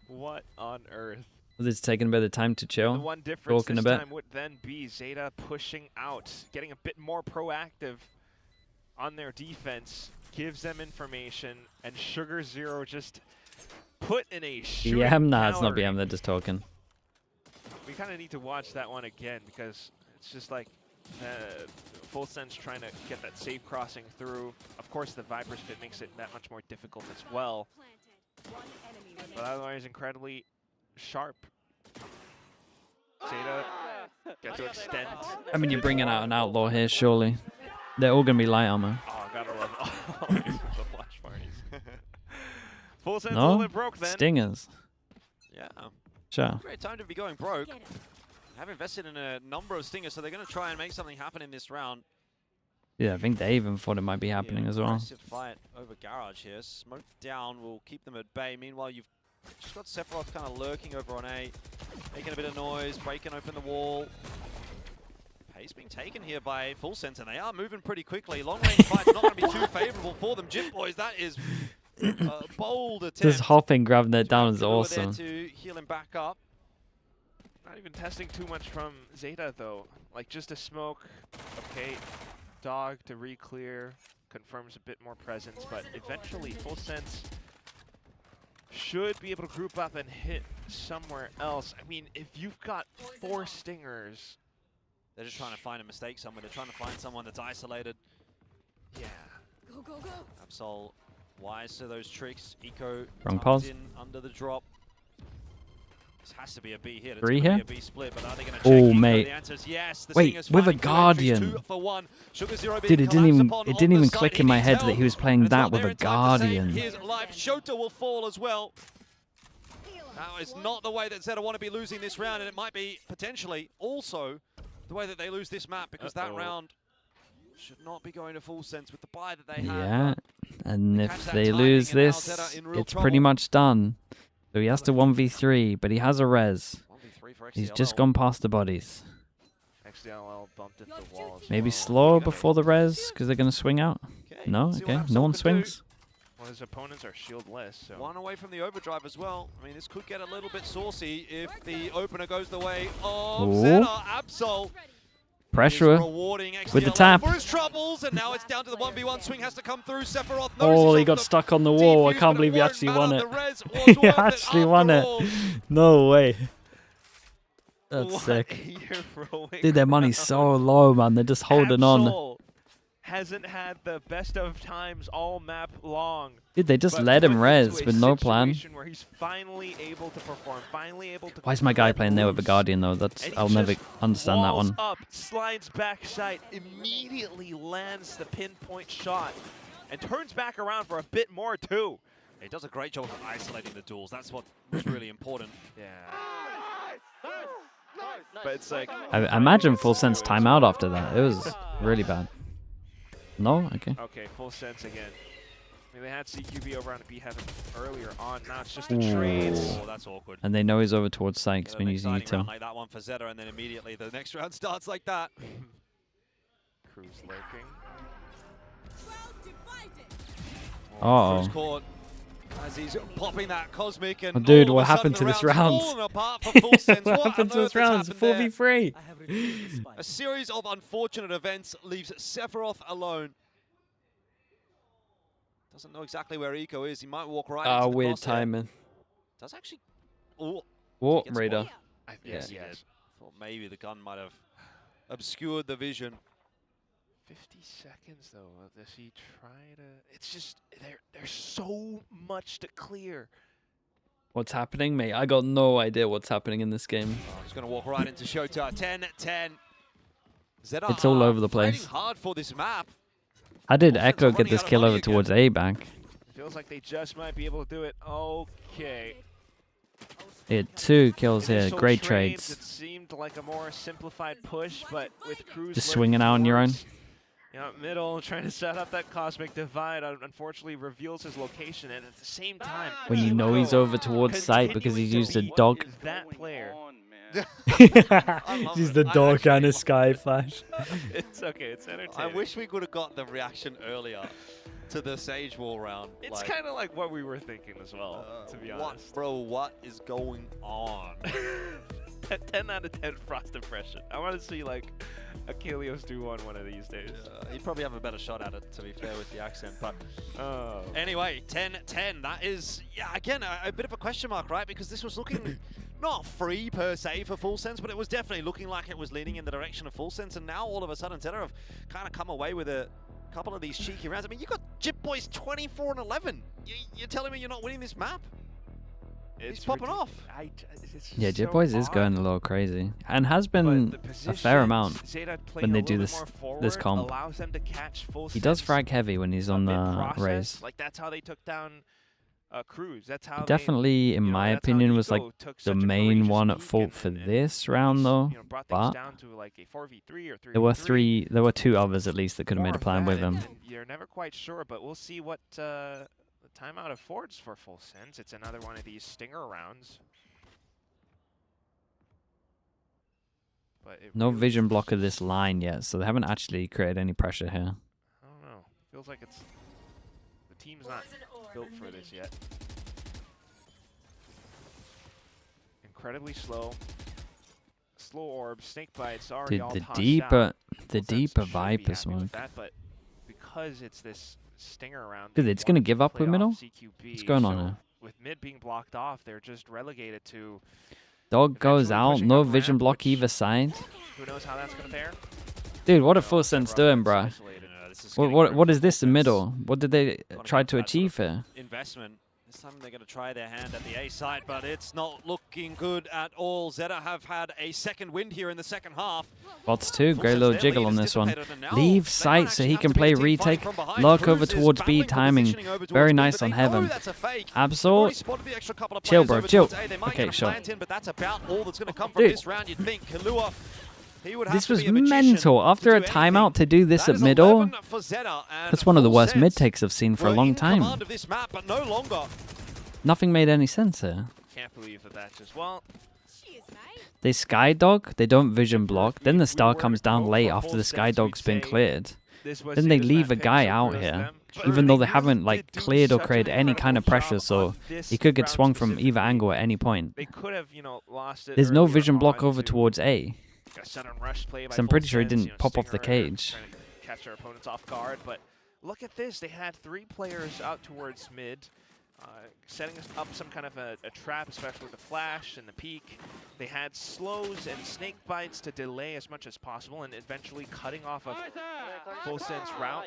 What on earth? It's taking a bit of time to chill. The one difference this time would then be ZETA pushing out, getting a bit more proactive on their defense, gives them information, and Sugar Zero just put in a shooting nah, it's not BM, they're just talking. We kind of need to watch that one again because it's just like Full Sense trying to get that safe crossing through. Of course, the Viper's fit makes it that much more difficult as well. But otherwise, incredibly sharp. ZETA get to extend. I mean, you're bringing out an outlaw here, surely. They're all going to be light armor. Oh, I gotta love all the flash parties. Full Sense a little bit broke then. Stingers. Yeah. Sure. Great time to be going broke. Have invested in a number of stingers, so they're going to try and make something happen in this round. Yeah, I think they even thought it might be happening as well. Aggressive fight over Garage here. Smoke down will keep them at bay. Meanwhile, you've just got Sephiroth kind of lurking over on A, making a bit of noise, breaking open the wall. Pace being taken here by Full Sense, and they are moving pretty quickly. Long range fight's not going to be too favorable for them. Jim Boys, that is a bold attempt. Just hopping, grabbing that down is awesome. To heal him back up. Not even testing too much from ZETA though. Like just a smoke. Okay. Dog to re-clear, confirms a bit more presence, but eventually Full Sense should be able to group up and hit somewhere else. I mean, if you've got 4 stingers, they're just trying to find a mistake somewhere. They're trying to find someone that's isolated. Yeah. Go, go, go. Absol wise to those tricks. Eco wrong pause. In under the drop. This has to be a B here. It's 3 here? Be a B split, but are they gonna check oh, Eco? mate. The answer is yes. The wait, with a Guardian. 2 for 1. Sugar Zero Dude, it didn't even click in my head that he was playing that with a Guardian. His life. Shota will fall as well. That is not the way that ZETA want to be losing this round, and it might be potentially also the way that they lose this map, because that round should not be going to Full Sense with the buy that they have. Yeah, and if they lose this, it's pretty much done. So he has to 1v3, but he has a res. He's just gone past the bodies. XDLL bumped into the wall. Maybe slow before the res, because they're going to swing out. No? Okay, no one swings. Well, his opponents are shieldless, so... One away from the overdrive as well. I mean, this could get a little bit saucy if the opener goes the way of ZETA. Absol pressure with the tap. For his troubles, and now it's down to the 1v1. Swing has to come through. Sephiroth oh, he got stuck on the wall. I can't believe he actually won it. He actually won it. No way. That's sick. Dude, their money's so low, man. They're just holding on. Hasn't had the best of times all map long. Dude, they just let him res with no plan. Where he's finally able to perform, finally able to. Why is my guy playing there with a Guardian though? That's I'll never understand that one. Up, slides backside, immediately lands the pinpoint shot, and turns back around for a bit more too. He does a great job of isolating the duels. That's what was really important. Yeah. But it's like I imagine Full Sense timeout after that. It was really bad. No? Okay. Okay, Full Sense again. I mean, they had CQB over on B Heaven earlier on. Now it's just a trade. Oh, that's awkward. And they know he's over towards Sykes been using ETA. Like that one for ZETA, and then immediately the next round starts like that. Crew's lurking. Uh-oh. Court as he's popping that cosmic and Oh, dude, all what of a happened to sudden this the round's round? fallen apart for Full Sense. What happened to this round? 4v3. A series of unfortunate events leaves Sephiroth alone. Doesn't know exactly where Eco is. He might walk right into the Weird crosshair. timing. Does actually... Oh, What, Raider? Yes, yeah. Thought maybe the gun might have obscured the vision. 50 seconds though. Does he try to? It's just there's so much to clear. What's happening, mate? I got no idea what's happening in this game. Oh, he's going to walk right into Shota. 10-10. ZETA It's all over the place. fighting hard for this map. How did Offense Echo are get running this out of kill money over again. towards A back? Feels like they just might be able to do it. Okay. He had 2 kills here. Initial Great trades, trades. It seemed like a more simplified push, but with Cruz Just lurking swinging out on your own. towards, you know, middle, trying to set up that cosmic divide, unfortunately reveals his location, and at the same time, When you know he's over towards site because he's used a dog. is that player. He's the dog and a sky flash. It's okay. It's entertaining. I wish we could have got the reaction earlier to the Sage Wall round. It's kind of like what we were thinking as well, to be honest. What, bro? What is going on? 10 out of 10 Frost impression. I want to see like Achilles do one of these days. He'd probably have a better shot at it, to be fair, with the accent. But anyway, 10-10. That is, yeah, again, a bit of a question mark, right? Because this was looking not free per se for Full Sense, but it was definitely looking like it was leaning in the direction of Full Sense. And now all of a sudden, ZETA have kind of come away with a couple of these cheeky rounds. I mean, you got Jip Boys 24-11. You're telling me you're not winning this map? He's popping off. Yeah, Jip Boys is going a little crazy. And has been a fair amount when they do this comp. He does frag heavy when he's on the raise. Like that's how they took down Cruz. That's how Definitely, in my opinion, was like the main one at fault for this round, though. But there were 2 others at least that could have made a plan with him. You're never quite sure, but we'll see what the timeout affords for Full Sense. It's another one of these stinger rounds. But No vision block of this line yet, so they haven't actually created any pressure here. I don't know. Feels like it's the team's not built for this yet. Incredibly slow. Slow orb, snake bites already Dude, all the tossed deeper out. Viper smoke. That, but because it's this stinger round, Dude, it's gonna give up with middle? CQB, What's going on here? With mid being blocked off, they're just relegated to. Dog goes out, pushing no up vision ramp, block which- either side. Who knows how that's gonna fare? Dude, what a Full Sense doing, bruh? What is this in middle? What did they try to achieve here? Investment. This time they're going to try their hand at the A site, but it's not looking good at all. ZETA have had a second wind here in the second half. Bots 2, Full great Sense, little their jiggle lead on is this one. dissipated, and now Leave they sight might so actually he have can to play pick a team fight retake. from behind. Lurk Cruz over is towards B battling for timing. positioning over Very towards nice B, but on they know Heaven. that's a fake. Absol. They've already spotted the extra couple of Chill, players bro, over chill. towards A. They might Okay, get a sure. plant in, but that's about all that's going to come from Dude. this round, you'd think. Kalua, he would have This to was be a magician mental. After to a do timeout anything. to do this That at is middle, 11 for ZETA, and that's one of the Full worst Sense mid takes I've seen for a were long in time. command of this map, but no longer. Nothing made any sense here. Can't believe that just well. They Sky Dog, they don't vision block, then the star comes down late after the Sky Dog's been cleared. Then they leave a guy out here, even though they haven't like cleared or created any kind of pressure, so he could get swung from either angle at any point. They could have, lost it. There's no earlier vision block on over to towards A. a sudden rush play by So I'm pretty Full sure he Sense, didn't pop off the Stinger cage. trying to catch their opponents off guard, but look at this. They had 3 players out towards mid, setting up some kind of a trap, especially with the flash and the peek. They had slows and snake bites to delay as much as possible and eventually cutting off a Full Sense route.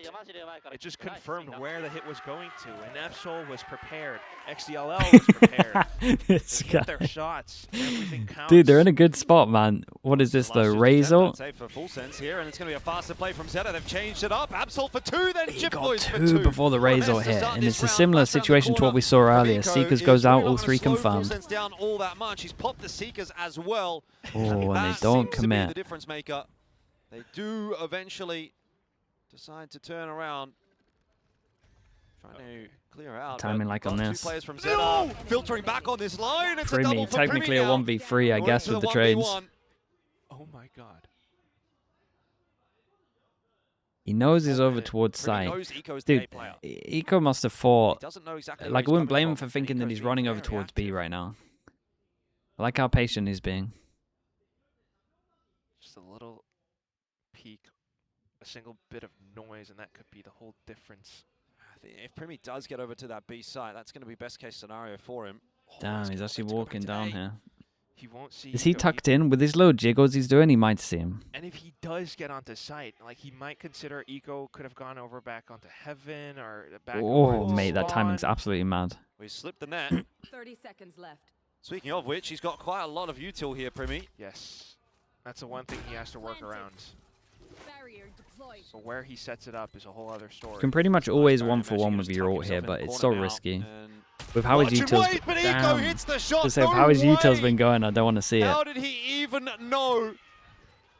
It just confirmed where the hit was going to, and Epsol was prepared. XDLL was prepared. This They guy. hit their shots. Everything counts. Dude, they're in a good spot, man. What is this, the Razor? Save for Full Sense here, and it's going to be a faster play from ZETA. They've changed it up. Absol for 2, then He Jip got Boys for 2 2. before the Razor Best to hit, start and this it's a round. similar Flash around the situation to what we saw corner. earlier. Rico Seekers is goes out, really all not 3 gonna slow Full confirmed. Sense down all that much. He's popped the Seekers as well. Oh, and they That don't seems to be commit. the difference maker. They do eventually decide to turn around. Trying to clear out. Timing but like on got this. 2 players from ZETA filtering back on this line. It's a Primi, double for technically a Primi now. 1v3, I Going guess, to with the 1v1. trades. Oh my god. He knows he's over towards side. Dude, Eco must have thought... Like, I wouldn't blame him for thinking that he's running over towards B right now. I like how patient he's being. Just a little peek, a single bit of noise, and that could be the whole difference. If Primi does get over to that B site, that's going to be best case scenario for him. Damn, he's actually walking down here. He won't see. Is he tucked in with his little jiggles he's doing? He might see him. And if he does get onto site, like he might consider Eco could have gone over back onto Heaven or back. Oh, mate, that timing's absolutely mad. We slipped the net. 30 seconds left. Speaking of which, he's got quite a lot of util here, Primi. Yes, that's the one thing he has to work around. Barrier deployed. So where he sets it up is a whole other story. You can pretty much always 1-for-1 with your ult here, but it's so risky. With how his util's how his util's been going, I don't want to see it. How did he even know?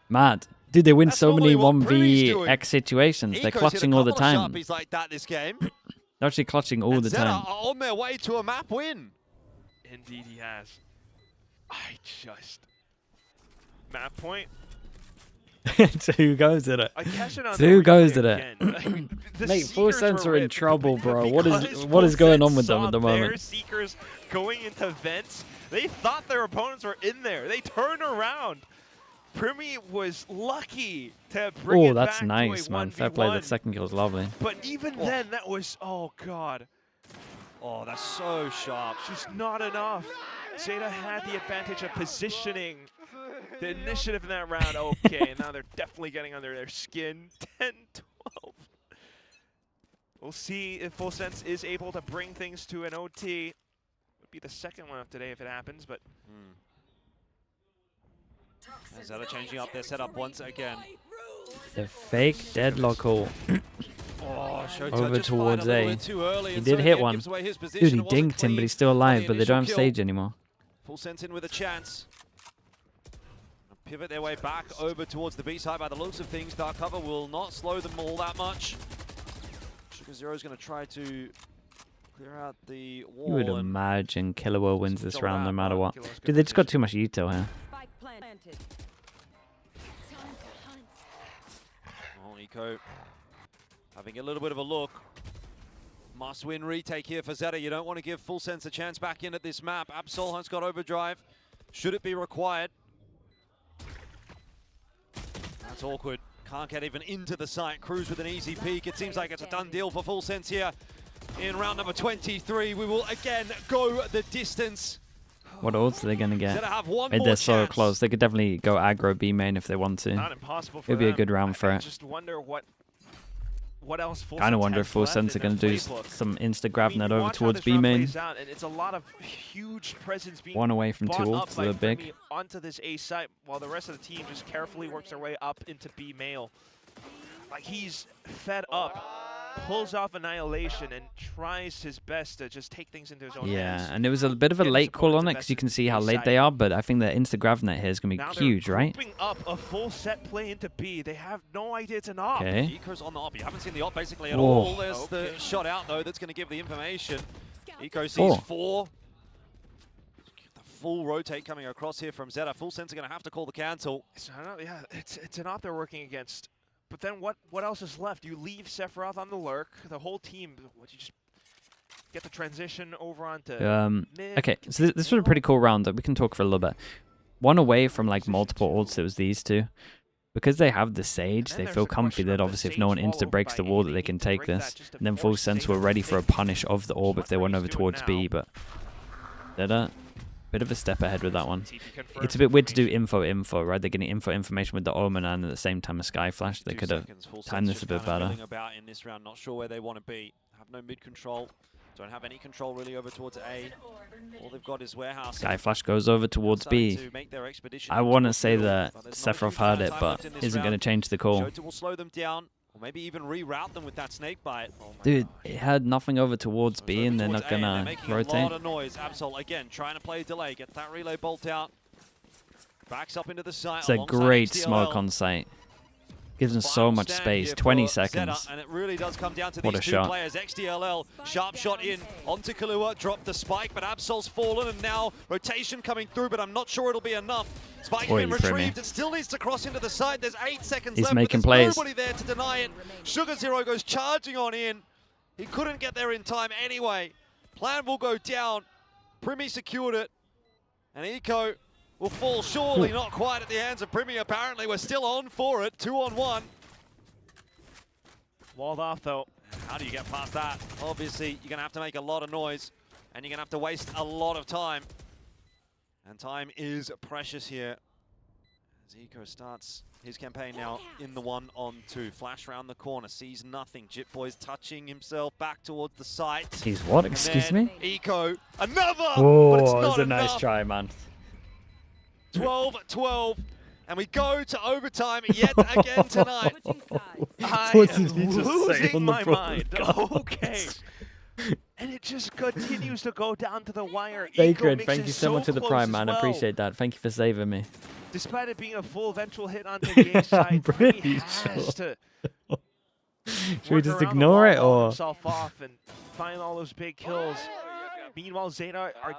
Mad. Dude, they win so many 1vx situations. They're clutching all the time. Like that this game. They're actually clutching all the time. ZETA are on their way to a map win. Indeed he has. Map point. 2 goes at it. 2 goes at it. Mate, Full Sense are in trouble, bro. What is going on with them at the moment? Seekers going into vents. They thought their opponents were in there. They turned around. Primi was lucky to bring it back. Oh, that's nice, man. Fair play. That second kill was lovely. But even then, that was, oh god. Oh, that's so sharp. Just not enough. ZETA had the advantage of positioning. The initiative in that round, okay, now they're definitely getting under their skin. 10-12. We'll see if Full Sense is able to bring things to an OT. Would be the second one of today if it happens, but... ZETA changing up their setup once again. The fake deadlock ult. Over towards A. He did hit one. Dude, he dinked him, but he's still alive, but they don't have stage anymore. Full Sense in with a chance. Pivot their way back over towards the B side. By the looks of things, Dark Cover will not slow them all that much. Sugar Zero is going to try to clear out the wall. You would imagine Killer wins this round no matter what. Dude, they just got too much util here. Oh, Eco having a little bit of a look. Must win retake here for ZETA. You don't want to give Full Sense a chance back in at this map. Absol has got overdrive. Should it be required? That's awkward. Can't get even into the site. Cruise with an easy peek. It seems like it's a done deal for Full Sense here in round number 23. We will again go the distance. What ults are they going to get? They're so chance. Close. They could definitely go aggro B main if they want to. Not impossible for It'd be a good round for it. Just wonder what else Full kind of wonder if Full Sense are going to do some insta-grabbing that over towards B main. Out, and it's a lot of huge presence being one away from 2 ults, they're big. Onto this A site, while the rest of the team just carefully works their way up into B mail. Like he's fed up, pulls off Annihilation, and tries his best to just take things into his own hands. Yeah, and it was a bit of a late call on it because you can see how late they are, but I think the insta-grav net here is going to be huge, right? Up a full set play into B. They have no idea it's an op. Okay. Eco's on the op. You haven't seen the op basically at all. There's the shot out though that's going to give the information. Eco sees 4. The full rotate coming across here from ZETA. Full Sense are going to have to call the cancel. Yeah, it's an op they're working against. But then what else is left? You leave Sephiroth on the lurk. The whole team, you just get the transition over onto mid. Okay, so this was a pretty cool round. We can talk for a little bit. One away from like multiple ults, it was these two. Because they have the Sage, they feel comfy that obviously if no one insta-breaks the wall that they can take this. And then Full Sense were ready for a punish of the orb if they went over towards B, but ZETA, bit of a step ahead with that one. It's a bit weird to do info, right? They're getting information with the Omen and at the same time a Sky Flash. They could have timed this a bit better. About in this round, not sure where they want to be. Have no mid control. Don't have any control really over towards A. All they've got is warehouse. Sky Flash goes over towards B. I want to say that Sephiroth heard it, but isn't going to change the call. Will slow them down. Or maybe even reroute them with that snake bite. Dude, it had nothing over towards B and they're not gonna rotate. A lot of noise. Absol again trying to play delay, get that relay bolt out. Backs up into the site. It's a great smoke on site. Gives them so much space. 20 seconds. ZETA, and it really does come down to What these a two shot. players. XDLL, sharp shot in onto Kahlua, dropped the spike, but Absol's fallen, and now rotation coming through, but I'm not sure it'll be enough. Spike's been retrieved. It still needs to cross into the side. There's 8 seconds left, making but there's plays. nobody there to deny it. Sugar Zero goes charging on in. He couldn't get there in time anyway. Plan will go down. Primi secured it, and Eco will fall surely, not quite at the hands of Primi apparently. We're still on for it, 2-on-1. Walled off though. How do you get past that? Obviously, you're gonna have to make a lot of noise, and you're gonna have to waste a lot of time. And time is precious here. As Eco starts his campaign now in the 1-on-2. Flash round the corner, sees nothing. Jitboy's touching himself back towards the site. He's what? Excuse me? Eco, another! Oh, but it's that was not a nice enough. try, man. 12-12, and we go to overtime yet again tonight. I What am did he just say losing on the my mind. broadcast? Okay. And it just continues to go down to the wire. Sacred, Eco thank you mixes so much for the close prime, as man. I well. appreciate that. Thank you for saving me. Despite it being a full ventral hit onto the gauge side, pretty he has to Should we work just around the ignore wall, it, wall or? himself off and find all those big kills. Meanwhile, ZETA are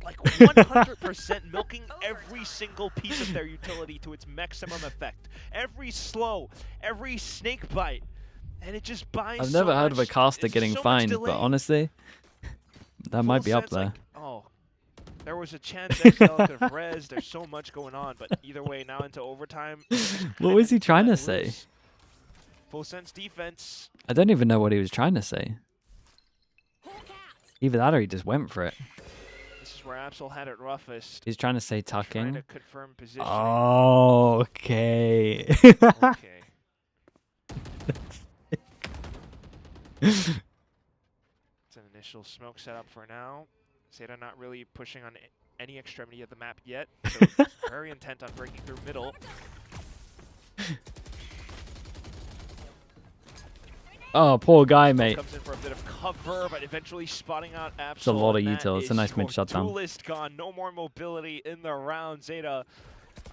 like 100% milking every single piece of their utility to its maximum effect. Every slow, every snake bite, and it just binds. I've never heard of a caster getting fined, but honestly, that might be up there. Like, oh, there was a chance XL could have rezzed. There's so much going on, but either way, now into overtime. What was he trying to say? Full sense defense. I don't even know what he was trying to say. Either that or he just went for it. This is where Absol had it roughest. He's trying to say Trying tucking. to confirm position. Oh, okay. Okay. It's an initial smoke setup for now. ZETA not really pushing on any extremity of the map yet, so very intent on breaking through middle. Oh, poor guy, mate. Comes in for a bit of cover, but eventually spotting out Absol. It's a lot of and util. that It's a nice is mid your shutdown. Duelist gone. No more mobility in the round. ZETA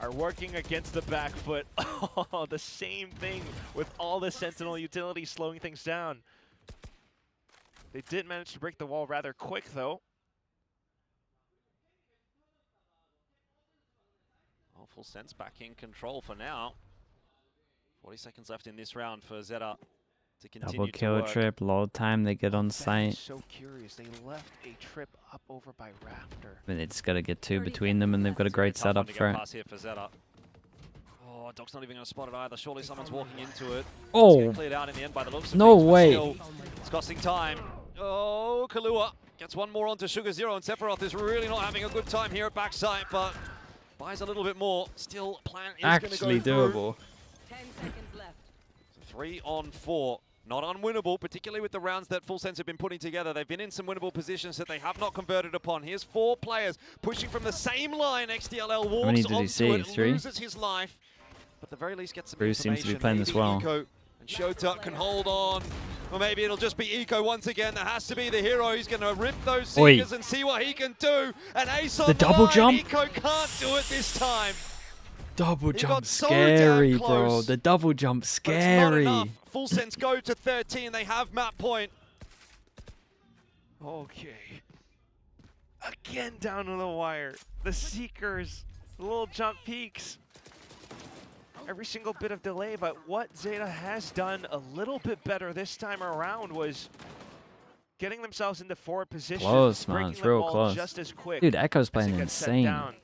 are working against the back foot. Oh, the same thing with all the Sentinel utility slowing things down. They did manage to break the wall rather quick, though. Oh, full sense back in control for now. 40 seconds left in this round for ZETA to continue Double to kill work. trip, load time, they get on site. So curious. They left a trip up over by Raptor. I mean, they just got to get two between them, and they've got a great Tough one setup to for get it. past here for ZETA. Oh, Doc's not even going to spot it either. Surely someone's walking into it. Oh. It's get cleared out in the end by the looks of No things, but way. still, it's costing time. Oh, Kahlua gets one more onto Sugar Zero, and Sephiroth is really not having a good time here at backside, but buys a little bit more. Still, plan is going to Actually go doable. 10 seconds left. 3-on-4. Not unwinnable, particularly with the rounds that Full Sense have been putting together. They've been in some winnable positions that they have not converted upon. Here's 4 players pushing from the same line. XDLL walks many did he onto see? it, 3? loses his life, but at the very least gets some Bruce seems information. to be playing this Maybe well. Eco and Shota can hold on. Or maybe it'll just be Eco once again. There has to be the hero. He's going to rip those Seekers and see what he can do. And Ace on The double line. jump. Eco can't do it this time. Double He jump got so scary, damn bro. close. The double jump But it's not scary. enough. Full Sense go to 13. They have map point. Okay. Again down to the wire. The Seekers, the little jump peaks. Every single bit of delay, but what ZETA has done a little bit better this time around was getting themselves into forward position. Close, man. breaking It's the real wall close. just as quick. Dude, Echo's as it playing gets set insane. down.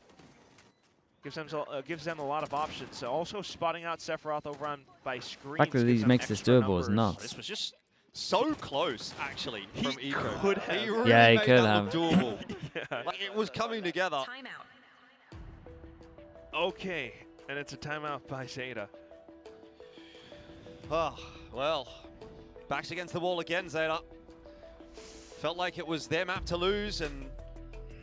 Gives them a lot of options. So also spotting out Sephiroth over on by screens. The fact that gives he them makes this extra doable is numbers. nuts. This was just so close, actually, from He Eco. could have. He really Yeah, he made could that have. look doable. Yeah. Like, it was coming together. Timeout. Okay, and it's a timeout by ZETA. Oh, well, backs against the wall again, ZETA. Felt like it was their map to lose, and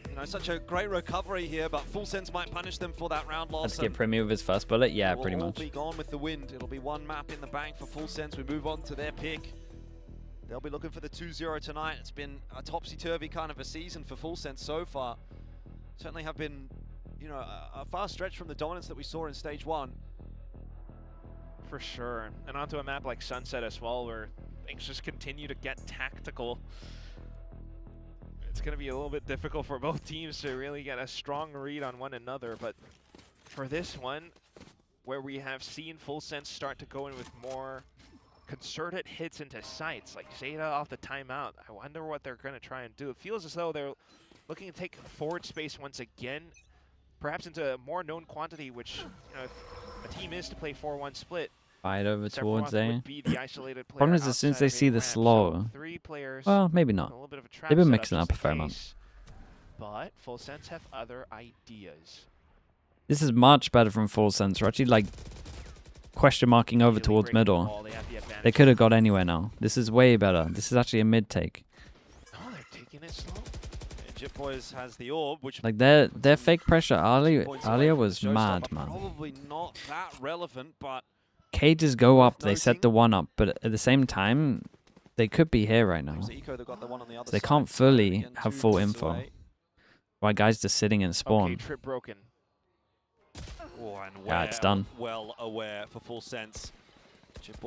you know, such a great recovery here, but Full Sense might punish them for that round loss. Let's get Primi with his first bullet. Yeah, pretty much. Will be gone with the wind. It'll be one map in the bank for Full Sense. We move on to their pick. They'll be looking for the 2-0 tonight. It's been a topsy-turvy kind of a season for Full Sense so far. Certainly have been, you know, a far stretch from the dominance that we saw in stage 1. For sure. And onto a map like Sunset as well, where things just continue to get tactical. It's going to be a little bit difficult for both teams to really get a strong read on one another. But for this one, where we have seen Full Sense start to go in with more concerted hits into sites, like ZETA off the timeout, I wonder what they're going to try and do. It feels as though they're looking to take forward space once again, perhaps into a more known quantity, which, you know, if a team is to play 4-1 split, Fight over towards A. The Problem is, as soon as they see the slow, well, maybe not. They've been mixing up a fair amount. But Full Sense have other ideas. This is much better from Full Sense. We're actually like question marking over towards middle. They could have got anywhere now. This is way better. This is actually a mid take. Oh, they're taking it slow. Jip Boys has the orb, which like their fake pressure earlier was mad, man. Probably not that relevant, but cages go up, they set the one up, but at the same time, they could be here right now. So they can't fully have full info. Why guys just sitting in spawn? Okay, trip broken. Oh, and yeah, it's done. Well aware for Full Sense.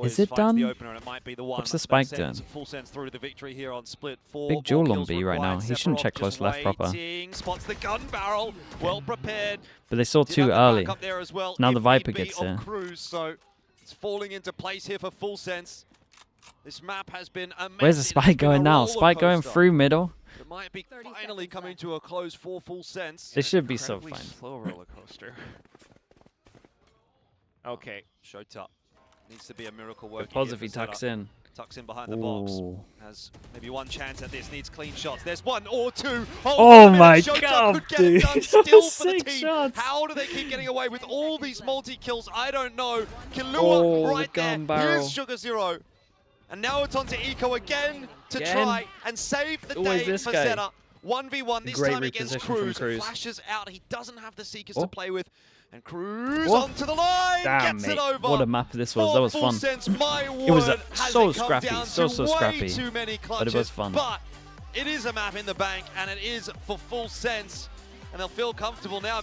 Is it done? The opener, and it might be the one. What's the spike doing? Full Sense through the victory here on split. Big duel on B right now. He shouldn't check close left proper. Spots the gun barrel. Well prepared. But they saw too early. Well, now the Viper gets there. So it's falling into place here for Full Sense. This map has been amazing. Where's the spike going now? Spike going through middle. It might be finally coming to a close for Full Sense. They should be so fine. Slow roller coaster. Okay. Showtime. Needs to be a miracle working. Pause if he tucks in. Tucks in behind the box. Has maybe one chance at this. Needs clean shots. There's one or two. Oh my god, dude. Still for the team. Shots. How do they keep getting away with all these multi-kills? I don't know. Killua right there. Here's Sugar Zero. And now it's on to Eco again to try and save the day for ZETA. 1v1, this time against Cruz. Flashes out. He doesn't have the Seekers to play with. And Cruz onto the line, damn, gets mate. it over. What a map this was. That was fun. Sense, my word, it was so scrappy, so scrappy. Too many clutches, but it was fun. But it is a map in the bank, and it is for Full Sense. And they'll feel comfortable now.